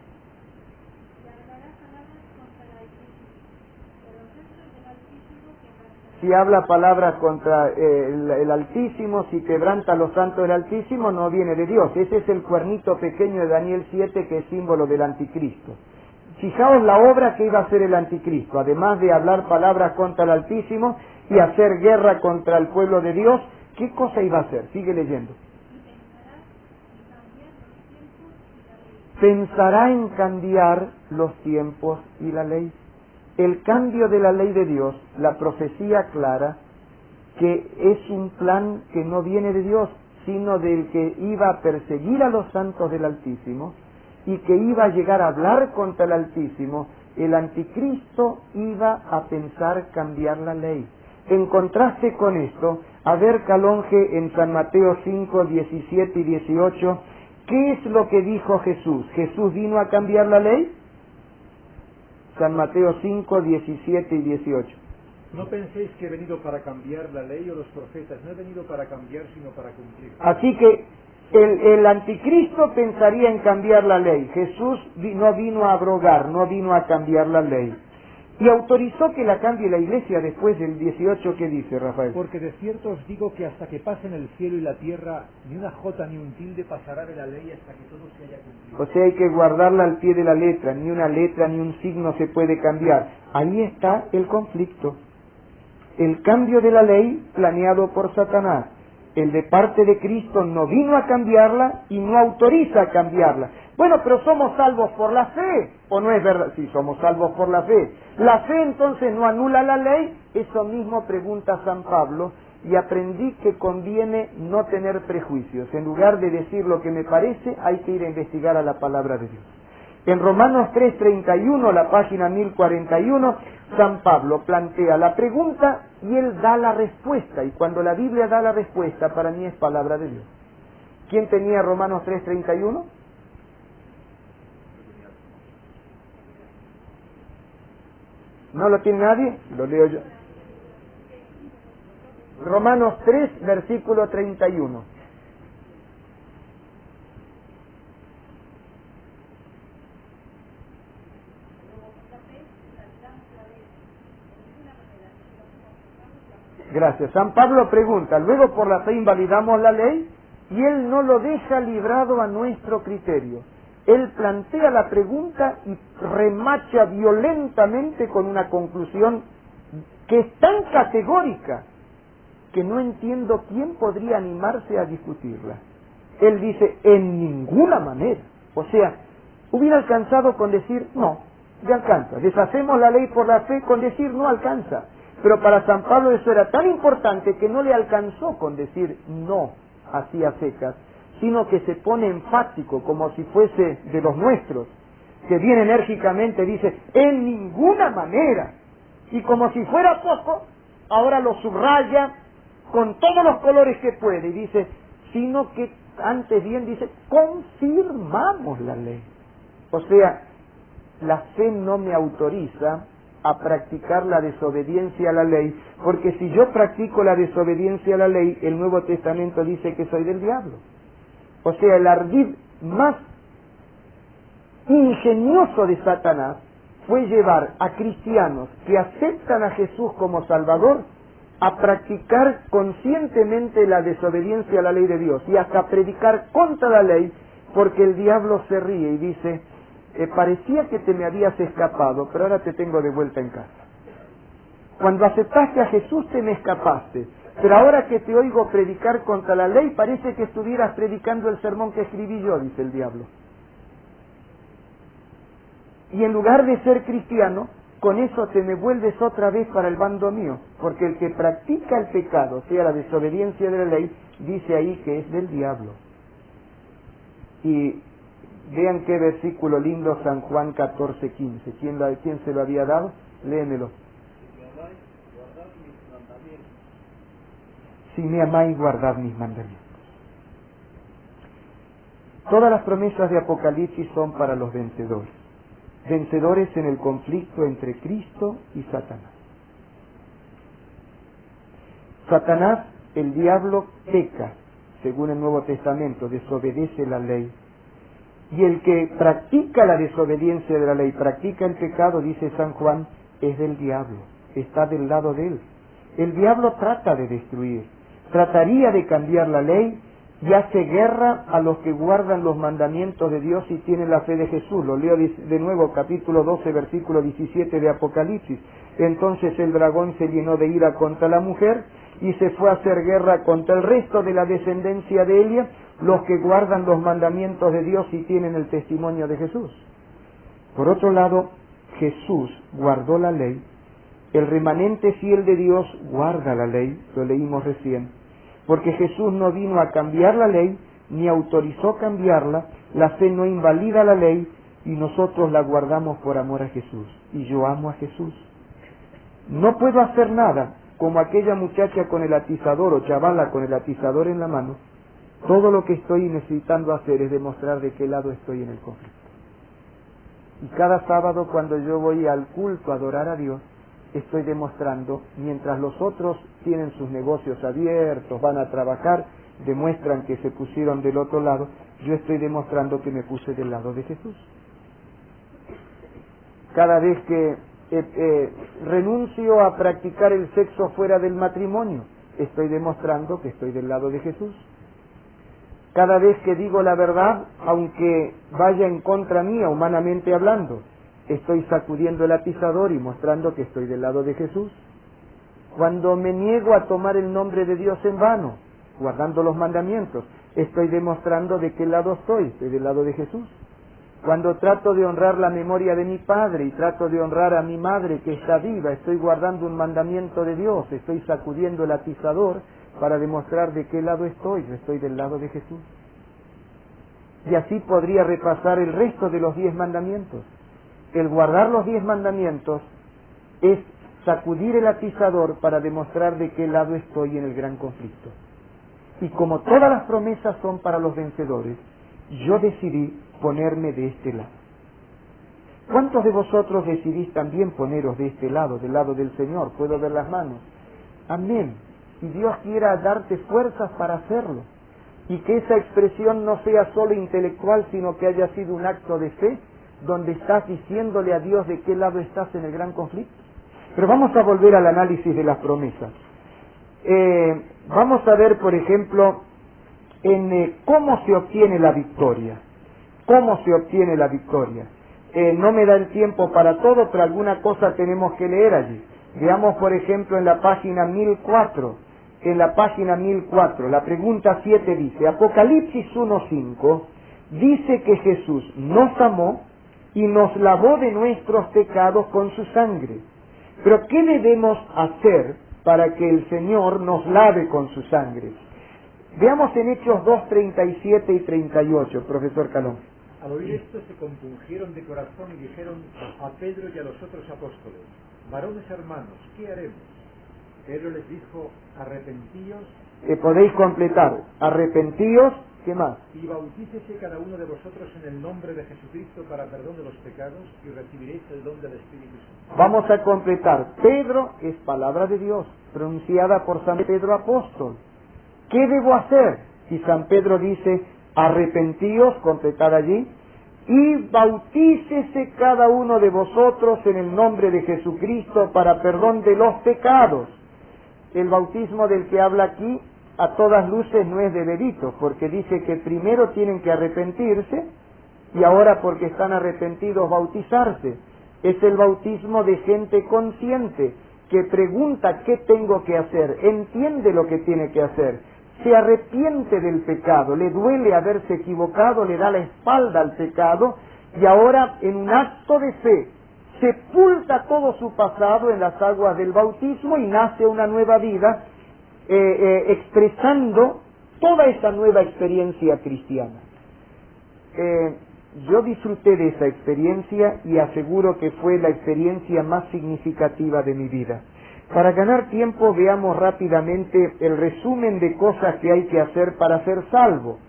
Si habla palabras contra el Altísimo, si quebranta los santos del Altísimo, no viene de Dios. Ese es el cuernito pequeño de Daniel 7, que es símbolo del anticristo. Fijaos la obra que iba a hacer el anticristo, además de hablar palabras contra el Altísimo y hacer guerra contra el pueblo de Dios, ¿qué cosa iba a hacer? Sigue leyendo. Pensará en cambiar los tiempos y la ley. El cambio de la ley de Dios, la profecía clara, que es un plan que no viene de Dios, sino del que iba a perseguir a los santos del Altísimo y que iba a llegar a hablar contra el Altísimo. El anticristo iba a pensar cambiar la ley. En contraste con esto, a ver Calonge en San Mateo 5, 17 y 18, ¿qué es lo que dijo Jesús? ¿Jesús vino a cambiar la ley? San Mateo 5, 17 y 18. No penséis que he venido para cambiar la ley o los profetas, no he venido para cambiar sino para cumplir. Así que el anticristo pensaría en cambiar la ley. Jesús no vino a abrogar, no vino a cambiar la ley. Y autorizó que la cambie la iglesia después del 18, ¿qué dice Rafael? Porque de cierto os digo que hasta que pasen el cielo y la tierra, ni una jota ni un tilde pasará de la ley hasta que todo se haya cumplido. O sea, hay que guardarla al pie de la letra, ni una letra ni un signo se puede cambiar. Ahí está el conflicto. El cambio de la ley planeado por Satanás. El de parte de Cristo no vino a cambiarla y no autoriza a cambiarla. Bueno, pero somos salvos por la fe, ¿o no es verdad? Sí, somos salvos por la fe. ¿La fe entonces no anula la ley? Eso mismo pregunta San Pablo, y aprendí que conviene no tener prejuicios. En lugar de decir lo que me parece, hay que ir a investigar a la palabra de Dios. En Romanos 3:31, la página 1041, San Pablo plantea la pregunta y él da la respuesta. Y cuando la Biblia da la respuesta, para mí es palabra de Dios. ¿Quién tenía Romanos 3:31? ¿No lo tiene nadie? Lo leo yo. Romanos 3, versículo 31. Gracias. San Pablo pregunta, luego por la fe invalidamos la ley y él no lo deja librado a nuestro criterio. Él plantea la pregunta y remacha violentamente con una conclusión que es tan categórica que no entiendo quién podría animarse a discutirla. Él dice, en ninguna manera. O sea, hubiera alcanzado con decir, no, ya alcanza. Deshacemos la ley por la fe, con decir no alcanza. Pero para San Pablo eso era tan importante que no le alcanzó con decir no, así a secas, sino que se pone enfático, como si fuese de los nuestros, que bien enérgicamente dice, en ninguna manera. Y como si fuera poco, ahora lo subraya con todos los colores que puede, y dice, sino que antes bien dice, confirmamos la ley. O sea, la fe no me autoriza a practicar la desobediencia a la ley, porque si yo practico la desobediencia a la ley, el Nuevo Testamento dice que soy del diablo. O sea, el ardid más ingenioso de Satanás fue llevar a cristianos que aceptan a Jesús como Salvador a practicar conscientemente la desobediencia a la ley de Dios y hasta predicar contra la ley, porque el diablo se ríe y dice, parecía que te me habías escapado, pero ahora te tengo de vuelta en casa. Cuando aceptaste a Jesús te me escapaste, pero ahora que te oigo predicar contra la ley, parece que estuvieras predicando el sermón que escribí yo, dice el diablo. Y en lugar de ser cristiano, con eso te me vuelves otra vez para el bando mío, porque el que practica el pecado, sea la desobediencia de la ley, dice ahí que es del diablo. Y vean qué versículo lindo, San Juan 14:15. ¿Quién se lo había dado? Léemelo. Si me amáis, guardad mis mandamientos. Todas las promesas de Apocalipsis son para los vencedores. Vencedores en el conflicto entre Cristo y Satanás. Satanás, el diablo, peca, según el Nuevo Testamento, desobedece la ley. Y el que practica la desobediencia de la ley, practica el pecado, dice San Juan, es del diablo, está del lado de él. El diablo trata de destruir, trataría de cambiar la ley y hace guerra a los que guardan los mandamientos de Dios y tienen la fe de Jesús. Lo leo de nuevo, capítulo 12, versículo 17 de Apocalipsis. Entonces el dragón se llenó de ira contra la mujer y se fue a hacer guerra contra el resto de la descendencia de Elia, los que guardan los mandamientos de Dios y tienen el testimonio de Jesús. Por otro lado, Jesús guardó la ley, el remanente fiel de Dios guarda la ley, lo leímos recién, porque Jesús no vino a cambiar la ley, ni autorizó cambiarla, la fe no invalida la ley, y nosotros la guardamos por amor a Jesús, y yo amo a Jesús. No puedo hacer nada, como aquella muchacha con el atizador, o chavala con el atizador en la mano. Todo lo que estoy necesitando hacer es demostrar de qué lado estoy en el conflicto. Y cada sábado cuando yo voy al culto a adorar a Dios, estoy demostrando, mientras los otros tienen sus negocios abiertos, van a trabajar, demuestran que se pusieron del otro lado, yo estoy demostrando que me puse del lado de Jesús. Cada vez que renuncio a practicar el sexo fuera del matrimonio, estoy demostrando que estoy del lado de Jesús. Cada vez que digo la verdad, aunque vaya en contra mía, humanamente hablando, estoy sacudiendo el atizador y mostrando que estoy del lado de Jesús. Cuando me niego a tomar el nombre de Dios en vano, guardando los mandamientos, estoy demostrando de qué lado estoy del lado de Jesús. Cuando trato de honrar la memoria de mi padre y trato de honrar a mi madre que está viva, estoy guardando un mandamiento de Dios, estoy sacudiendo el atizador para demostrar de qué lado estoy, yo estoy del lado de Jesús. Y así podría repasar el resto de los 10 mandamientos. El guardar los 10 mandamientos es sacudir el atizador para demostrar de qué lado estoy en el gran conflicto. Y como todas las promesas son para los vencedores, yo decidí ponerme de este lado. ¿Cuántos de vosotros decidís también poneros de este lado, del lado del Señor? Puedo ver las manos. Amén. Y Dios quiera darte fuerzas para hacerlo. Y que esa expresión no sea solo intelectual, sino que haya sido un acto de fe, donde estás diciéndole a Dios de qué lado estás en el gran conflicto. Pero vamos a volver al análisis de las promesas. Vamos a ver, por ejemplo, en cómo se obtiene la victoria. ¿Cómo se obtiene la victoria? No me da el tiempo para todo, pero alguna cosa tenemos que leer allí. Veamos, por ejemplo, en la página 1004. En la página 1004, la pregunta 7 dice, Apocalipsis 1:5, dice que Jesús nos amó y nos lavó de nuestros pecados con su sangre. Pero ¿qué debemos hacer para que el Señor nos lave con su sangre? Veamos en Hechos 2:37 y 38, profesor Calón. Al oír esto se compungieron de corazón y dijeron a Pedro y a los otros apóstoles, varones hermanos, ¿qué haremos? Pedro les dijo, arrepentíos. Podéis completar, arrepentíos ¿Qué más? Y bautícese cada uno de vosotros en el nombre de Jesucristo para perdón de los pecados y recibiréis el don del Espíritu Santo. Vamos a completar. Pedro es palabra de Dios, pronunciada por San Pedro apóstol. ¿Qué debo hacer? Y San Pedro dice, arrepentíos, completar allí, y bautícese cada uno de vosotros en el nombre de Jesucristo para perdón de los pecados. El bautismo del que habla aquí, a todas luces no es de delito, porque dice que primero tienen que arrepentirse y ahora porque están arrepentidos bautizarse. Es el bautismo de gente consciente que pregunta qué tengo que hacer, entiende lo que tiene que hacer, se arrepiente del pecado, le duele haberse equivocado, le da la espalda al pecado y ahora en un acto de fe sepulta todo su pasado en las aguas del bautismo y nace una nueva vida expresando toda esa nueva experiencia cristiana. Yo disfruté de esa experiencia y aseguro que fue la experiencia más significativa de mi vida. Para ganar tiempo veamos rápidamente el resumen de cosas que hay que hacer para ser salvo.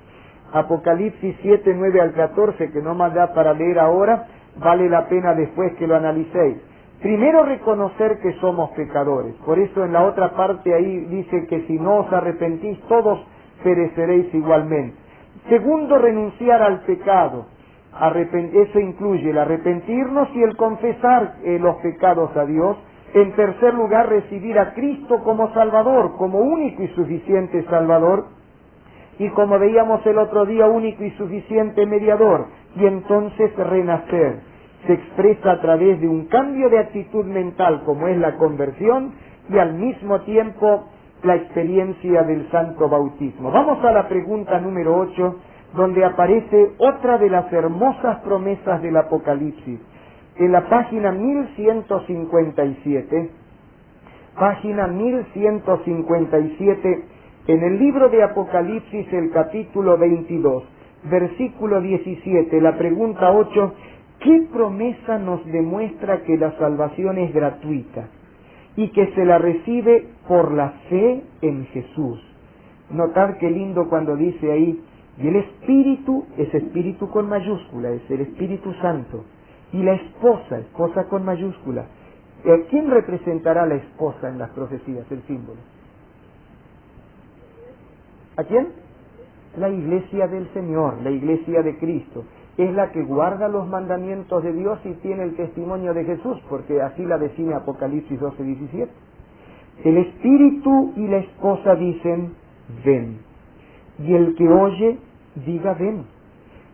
Apocalipsis 7, 9 al 14, que no más da para leer ahora, vale la pena después que lo analicéis. Primero, reconocer que somos pecadores. Por eso en la otra parte ahí dice que si no os arrepentís todos pereceréis igualmente. Segundo, renunciar al pecado. Eso incluye el arrepentirnos y el confesar los pecados a Dios. En tercer lugar, recibir a Cristo como Salvador, como único y suficiente Salvador. Y como veíamos el otro día, único y suficiente mediador. Y entonces renacer. Se expresa a través de un cambio de actitud mental, como es la conversión, y al mismo tiempo la experiencia del santo bautismo. Vamos a la pregunta número 8, donde aparece otra de las hermosas promesas del Apocalipsis. En la página 1157, en el libro de Apocalipsis, el capítulo 22, versículo 17, la pregunta 8, ¿qué promesa nos demuestra que la salvación es gratuita y que se la recibe por la fe en Jesús? Notad qué lindo cuando dice ahí, y el Espíritu es Espíritu con mayúscula, es el Espíritu Santo, y la esposa con mayúscula. ¿Quién representará a la esposa en las profecías, el símbolo? ¿A quién? La iglesia del Señor, la iglesia de Cristo. Es la que guarda los mandamientos de Dios y tiene el testimonio de Jesús, porque así la define Apocalipsis 12:17. El Espíritu y la esposa dicen, ven. Y el que oye, diga ven.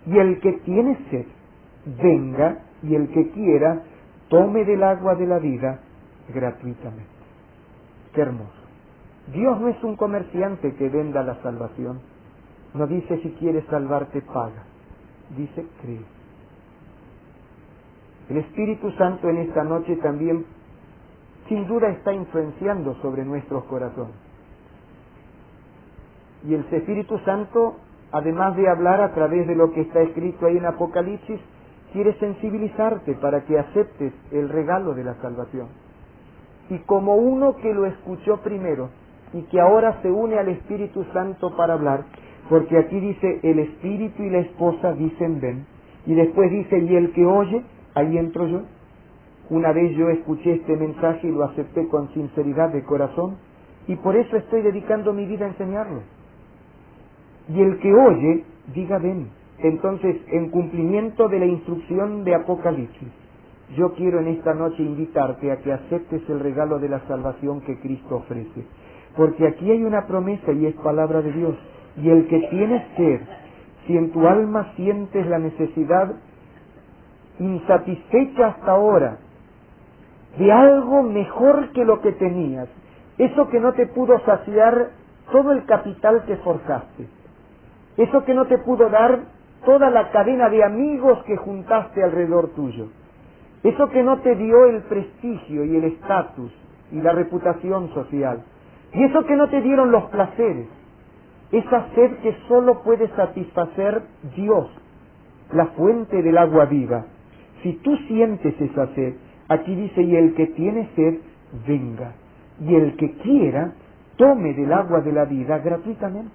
Y el que tiene sed, venga. Y el que quiera, tome del agua de la vida gratuitamente. Qué hermoso. Dios no es un comerciante que venda la salvación. No dice si quieres salvarte, paga. Dice, cree. El Espíritu Santo en esta noche también, sin duda, está influenciando sobre nuestros corazones. Y el Espíritu Santo, además de hablar a través de lo que está escrito ahí en Apocalipsis, quiere sensibilizarte para que aceptes el regalo de la salvación. Y como uno que lo escuchó primero y que ahora se une al Espíritu Santo para hablar, porque aquí dice, el Espíritu y la esposa dicen ven, y después dice, y el que oye, ahí entro yo. Una vez yo escuché este mensaje y lo acepté con sinceridad de corazón, y por eso estoy dedicando mi vida a enseñarlo. Y el que oye, diga ven. Entonces, en cumplimiento de la instrucción de Apocalipsis, yo quiero en esta noche invitarte a que aceptes el regalo de la salvación que Cristo ofrece. Porque aquí hay una promesa y es palabra de Dios. Y el que tiene sed, si en tu alma sientes la necesidad insatisfecha hasta ahora de algo mejor que lo que tenías, eso que no te pudo saciar todo el capital que forjaste, eso que no te pudo dar toda la cadena de amigos que juntaste alrededor tuyo, eso que no te dio el prestigio y el estatus y la reputación social, y eso que no te dieron los placeres, esa sed que solo puede satisfacer Dios, la fuente del agua viva. Si tú sientes esa sed, aquí dice, y el que tiene sed, venga, y el que quiera, tome del agua de la vida gratuitamente.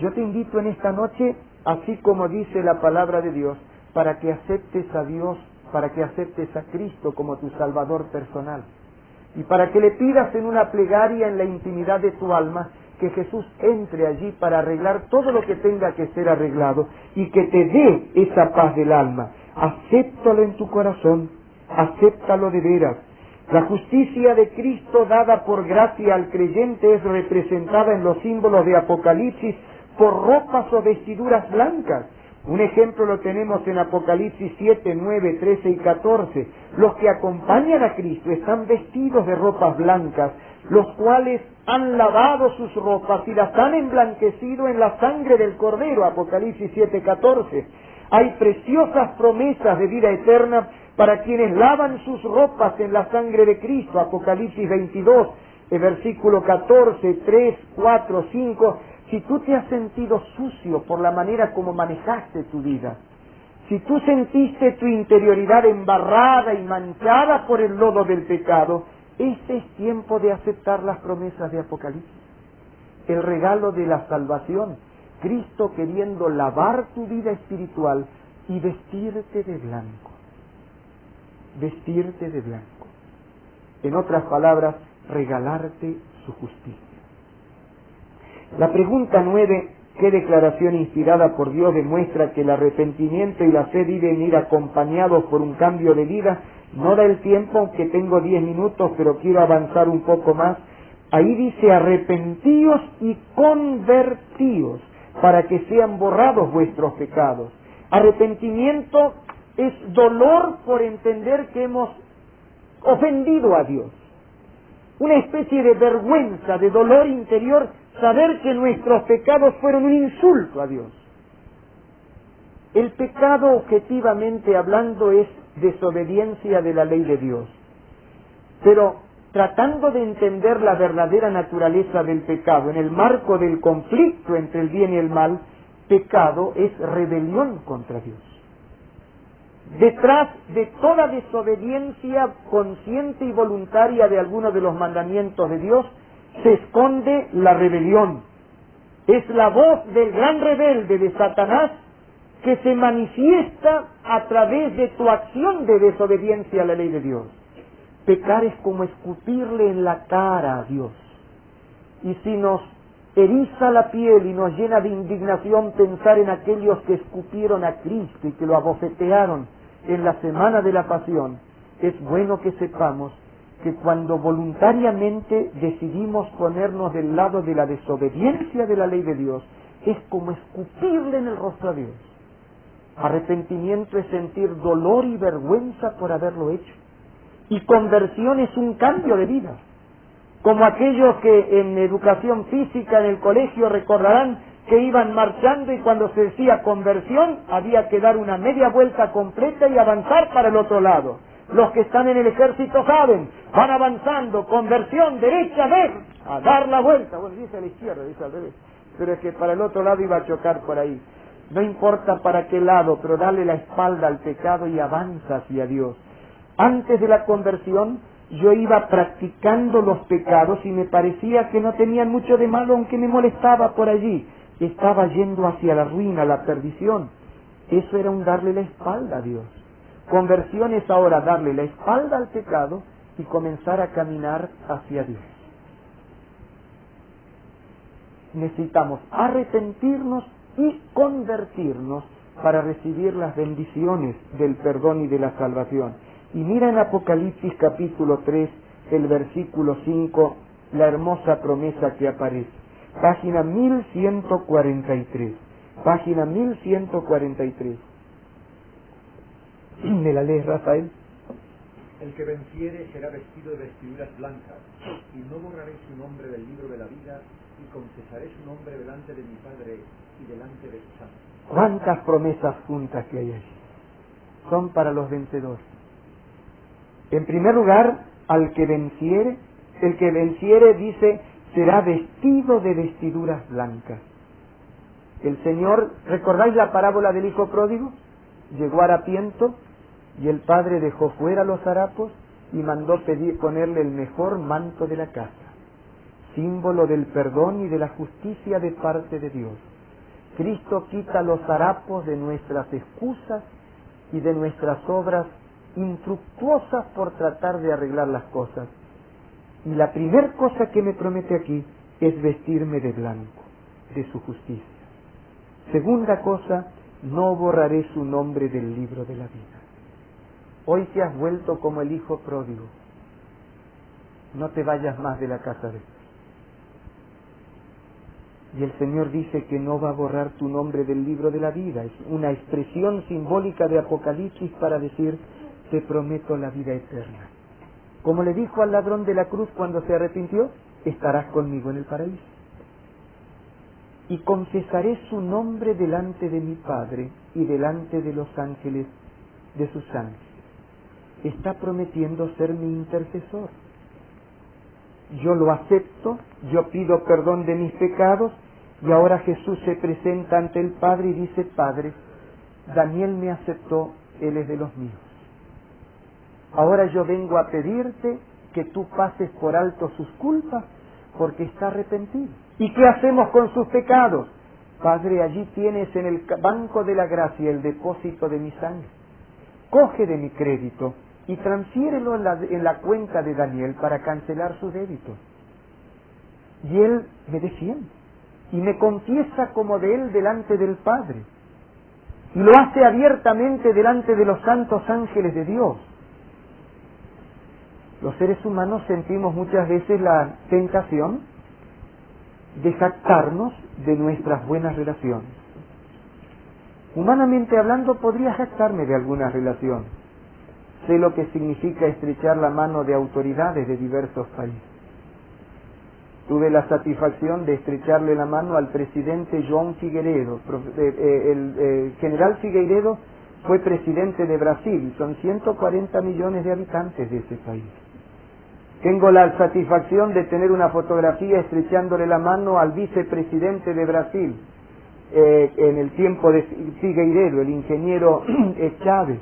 Yo te invito en esta noche, así como dice la palabra de Dios, para que aceptes a Dios, para que aceptes a Cristo como tu Salvador personal. Y para que le pidas en una plegaria en la intimidad de tu alma, que Jesús entre allí para arreglar todo lo que tenga que ser arreglado y que te dé esa paz del alma. Acéptalo en tu corazón, acéptalo de veras. La justicia de Cristo dada por gracia al creyente es representada en los símbolos de Apocalipsis por ropas o vestiduras blancas. Un ejemplo lo tenemos en Apocalipsis 7, 9, 13 y 14. Los que acompañan a Cristo están vestidos de ropas blancas, los cuales han lavado sus ropas y las han emblanquecido en la sangre del Cordero. Apocalipsis 7, 14. Hay preciosas promesas de vida eterna para quienes lavan sus ropas en la sangre de Cristo. Apocalipsis 22, versículo 14, 3, 4, 5. Si tú te has sentido sucio por la manera como manejaste tu vida, si tú sentiste tu interioridad embarrada y manchada por el lodo del pecado, este es tiempo de aceptar las promesas de Apocalipsis, el regalo de la salvación, Cristo queriendo lavar tu vida espiritual y vestirte de blanco. Vestirte de blanco. En otras palabras, regalarte su justicia. La pregunta 9, ¿qué declaración inspirada por Dios demuestra que el arrepentimiento y la fe deben ir acompañados por un cambio de vida? No da el tiempo, aunque tengo 10 minutos, pero quiero avanzar un poco más. Ahí dice, arrepentíos y convertíos, para que sean borrados vuestros pecados. Arrepentimiento es dolor por entender que hemos ofendido a Dios. Una especie de vergüenza, de dolor interior, saber que nuestros pecados fueron un insulto a Dios. El pecado, objetivamente hablando, es desobediencia de la ley de Dios. Pero tratando de entender la verdadera naturaleza del pecado, en el marco del conflicto entre el bien y el mal, pecado es rebelión contra Dios. Detrás de toda desobediencia consciente y voluntaria de alguno de los mandamientos de Dios, se esconde la rebelión. Es la voz del gran rebelde de Satanás que se manifiesta a través de tu acción de desobediencia a la ley de Dios. Pecar es como escupirle en la cara a Dios. Y si nos eriza la piel y nos llena de indignación pensar en aquellos que escupieron a Cristo y que lo abofetearon en la semana de la pasión, es bueno que sepamos que cuando voluntariamente decidimos ponernos del lado de la desobediencia de la ley de Dios, es como escupirle en el rostro a Dios. Arrepentimiento es sentir dolor y vergüenza por haberlo hecho. Y conversión es un cambio de vida. Como aquellos que en educación física en el colegio recordarán que iban marchando y cuando se decía conversión había que dar una media vuelta completa y avanzar para el otro lado. Los que están en el ejército saben, van avanzando, conversión, derecha, a dar la vuelta. Bueno, dice a la izquierda, dice al revés. Pero es que para el otro lado iba a chocar por ahí. No importa para qué lado, pero dale la espalda al pecado y avanza hacia Dios. Antes de la conversión, yo iba practicando los pecados y me parecía que no tenían mucho de malo, aunque me molestaba por allí. Estaba yendo hacia la ruina, la perdición. Eso era un darle la espalda a Dios. Conversión es ahora darle la espalda al pecado y comenzar a caminar hacia Dios. Necesitamos arrepentirnos y convertirnos para recibir las bendiciones del perdón y de la salvación. Y mira en Apocalipsis capítulo 3, el versículo 5, la hermosa promesa que aparece. Página 1143. Página 1143. ¿Me la lees, Rafael? El que venciere será vestido de vestiduras blancas, y no borraré su nombre del libro de la vida, y confesaré su nombre delante de mi Padre y delante de sus santos. ¿Cuántas promesas juntas que hay allí? Son para los vencedores. En primer lugar, al que venciere, el que venciere, dice, será vestido de vestiduras blancas. El Señor, ¿recordáis la parábola del hijo pródigo? Llegó harapiento y el padre dejó fuera los harapos y mandó ponerle el mejor manto de la casa, símbolo del perdón y de la justicia de parte de Dios. Cristo quita los harapos de nuestras excusas y de nuestras obras infructuosas por tratar de arreglar las cosas. Y la primera cosa que me promete aquí es vestirme de blanco, de su justicia. Segunda cosa, no borraré su nombre del libro de la vida. Hoy te has vuelto como el hijo pródigo. No te vayas más de la casa de Dios. Y el Señor dice que no va a borrar tu nombre del libro de la vida. Es una expresión simbólica de Apocalipsis para decir, te prometo la vida eterna. Como le dijo al ladrón de la cruz cuando se arrepintió, estarás conmigo en el paraíso. Y confesaré su nombre delante de mi Padre y delante de los ángeles de sus ángeles. Está prometiendo ser mi intercesor. Yo lo acepto, yo pido perdón de mis pecados, y ahora Jesús se presenta ante el Padre y dice, Padre, Daniel me aceptó, él es de los míos. Ahora yo vengo a pedirte que tú pases por alto sus culpas, porque está arrepentido. ¿Y qué hacemos con sus pecados? Padre, allí tienes en el banco de la gracia el depósito de mi sangre. Coge de mi crédito y transfiérelo en la cuenta de Daniel para cancelar su débito. Y él me defiende y me confiesa como de él delante del Padre. Y lo hace abiertamente delante de los santos ángeles de Dios. Los seres humanos sentimos muchas veces la tentación de jactarnos de nuestras buenas relaciones. Humanamente hablando, podría jactarme de alguna relación. Sé lo que significa estrechar la mano de autoridades de diversos países. Tuve la satisfacción de estrecharle la mano al presidente João Figueiredo. El general Figueiredo fue presidente de Brasil, son 140 millones de habitantes de ese país. Tengo la satisfacción de tener una fotografía estrechándole la mano al vicepresidente de Brasil, en el tiempo de Figueiredo, el ingeniero Chávez.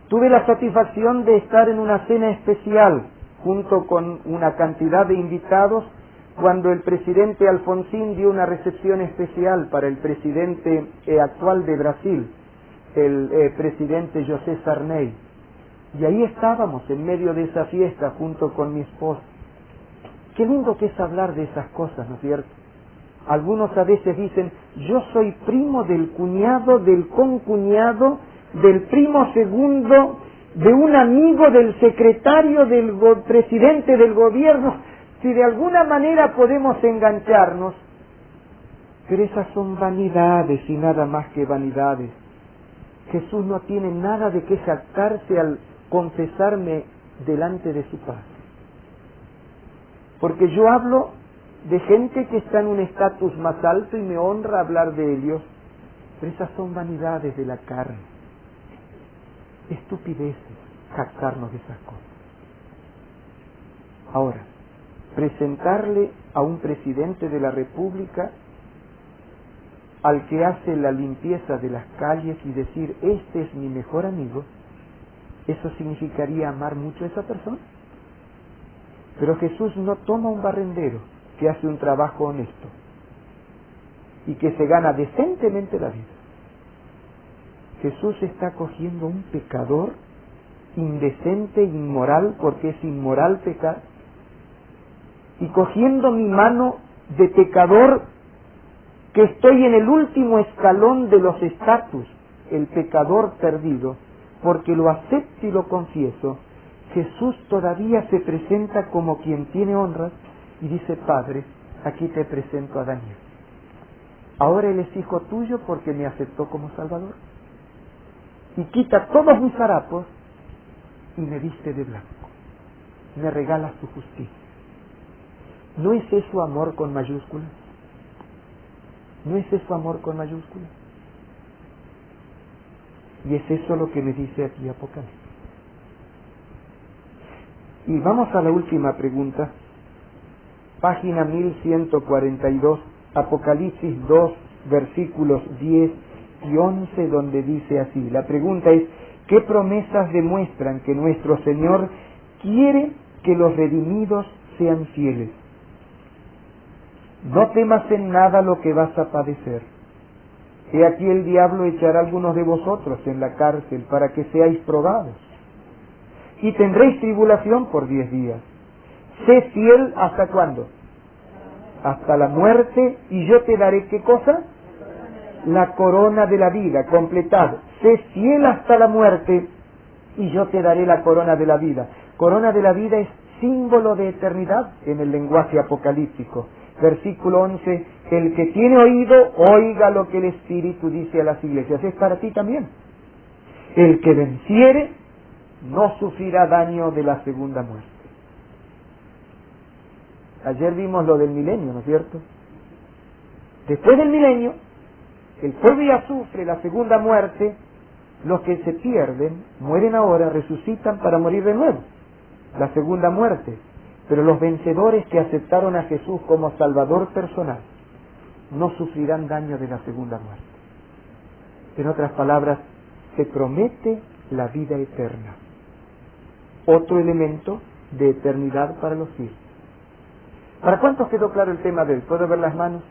Tuve la satisfacción de estar en una cena especial junto con una cantidad de invitados cuando el presidente Alfonsín dio una recepción especial para el presidente actual de Brasil, el presidente José Sarney. Y ahí estábamos en medio de esa fiesta junto con mi esposa. Qué lindo que es hablar de esas cosas, ¿no es cierto? Algunos a veces dicen, yo soy primo del cuñado, del concuñado, del primo segundo, de un amigo del secretario del presidente del gobierno. Si de alguna manera podemos engancharnos, pero esas son vanidades y nada más que vanidades. Jesús no tiene nada de qué jactarse al confesarme delante de su Padre. Porque yo hablo de gente que está en un estatus más alto y me honra hablar de ellos, pero esas son vanidades de la carne. Estupideces, jactarnos de esas cosas. Ahora, presentarle a un presidente de la República al que hace la limpieza de las calles y decir, este es mi mejor amigo, eso significaría amar mucho a esa persona. Pero Jesús no toma un barrendero que hace un trabajo honesto y que se gana decentemente la vida. Jesús está cogiendo un pecador indecente, inmoral, porque es inmoral pecar, y cogiendo mi mano de pecador, que estoy en el último escalón de los estatus, el pecador perdido, porque lo acepto y lo confieso. Jesús todavía se presenta como quien tiene honras y dice, Padre, aquí te presento a Daniel. Ahora él es hijo tuyo porque me aceptó como Salvador. Y quita todos mis harapos y me viste de blanco. Me regala su justicia. ¿No es eso amor con mayúsculas? ¿No es eso amor con mayúsculas? Y es eso lo que me dice aquí Apocalipsis. Y vamos a la última pregunta. Página 1142, Apocalipsis 2, versículos 10 y 11, donde dice así. La pregunta es, ¿qué promesas demuestran que nuestro Señor quiere que los redimidos sean fieles? no temas en nada lo que vas a padecer. He aquí el diablo echará a algunos de vosotros en la cárcel para que seáis probados. Y tendréis tribulación por 10 días. Sé fiel ¿hasta cuándo? Hasta la muerte, y yo te daré ¿qué cosa? La corona de la vida, completado. Sé fiel hasta la muerte, y yo te daré la corona de la vida. Corona de la vida es símbolo de eternidad en el lenguaje apocalíptico. Versículo 11, el que tiene oído, oiga lo que el Espíritu dice a las iglesias. Es para ti también. El que venciere, no sufrirá daño de la segunda muerte. Ayer vimos lo del milenio, ¿no es cierto? Después del milenio, el pueblo ya sufre la segunda muerte. Los que se pierden, mueren ahora, resucitan para morir de nuevo. La segunda muerte. Pero los vencedores que aceptaron a Jesús como Salvador personal no sufrirán daño de la segunda muerte. En otras palabras, se promete la vida eterna. Otro elemento de eternidad para los fieles. ¿Para cuántos quedó claro el tema de hoy? ¿Puedo ver las manos?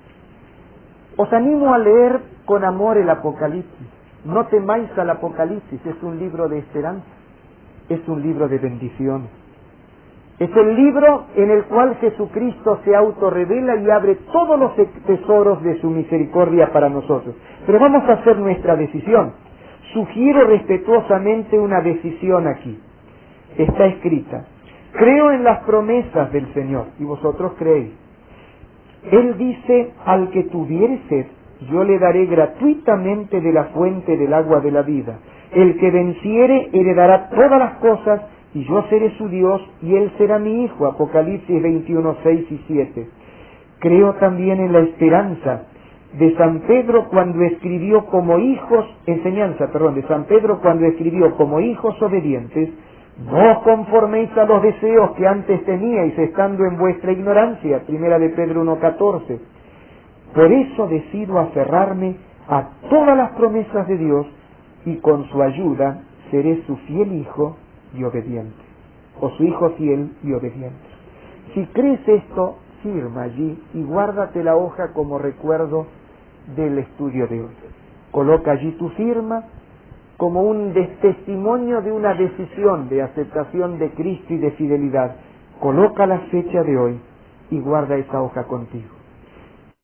Os animo a leer con amor el Apocalipsis. No temáis al Apocalipsis, es un libro de esperanza, es un libro de bendición. Es el libro en el cual Jesucristo se autorrevela y abre todos los tesoros de su misericordia para nosotros. Pero vamos a hacer nuestra decisión. Sugiero respetuosamente una decisión aquí. Está escrita: creo en las promesas del Señor, y vosotros creéis. Él dice: al que tuviere sed, yo le daré gratuitamente de la fuente del agua de la vida. El que venciere heredará todas las cosas, y yo seré su Dios, y él será mi hijo. Apocalipsis 21, 6 y 7. Creo también en la esperanza de San Pedro cuando escribió como hijos, de San Pedro cuando escribió como hijos obedientes: no os conforméis a los deseos que antes teníais estando en vuestra ignorancia. Primera de Pedro 1:14. Por eso decido aferrarme a todas las promesas de Dios, y con su ayuda seré su fiel hijo y obediente, o su hijo fiel y obediente. Si crees esto, firma allí y guárdate la hoja como recuerdo del estudio de hoy. Coloca allí tu firma como un testimonio de una decisión de aceptación de Cristo y de fidelidad. Coloca la fecha de hoy y guarda esa hoja contigo.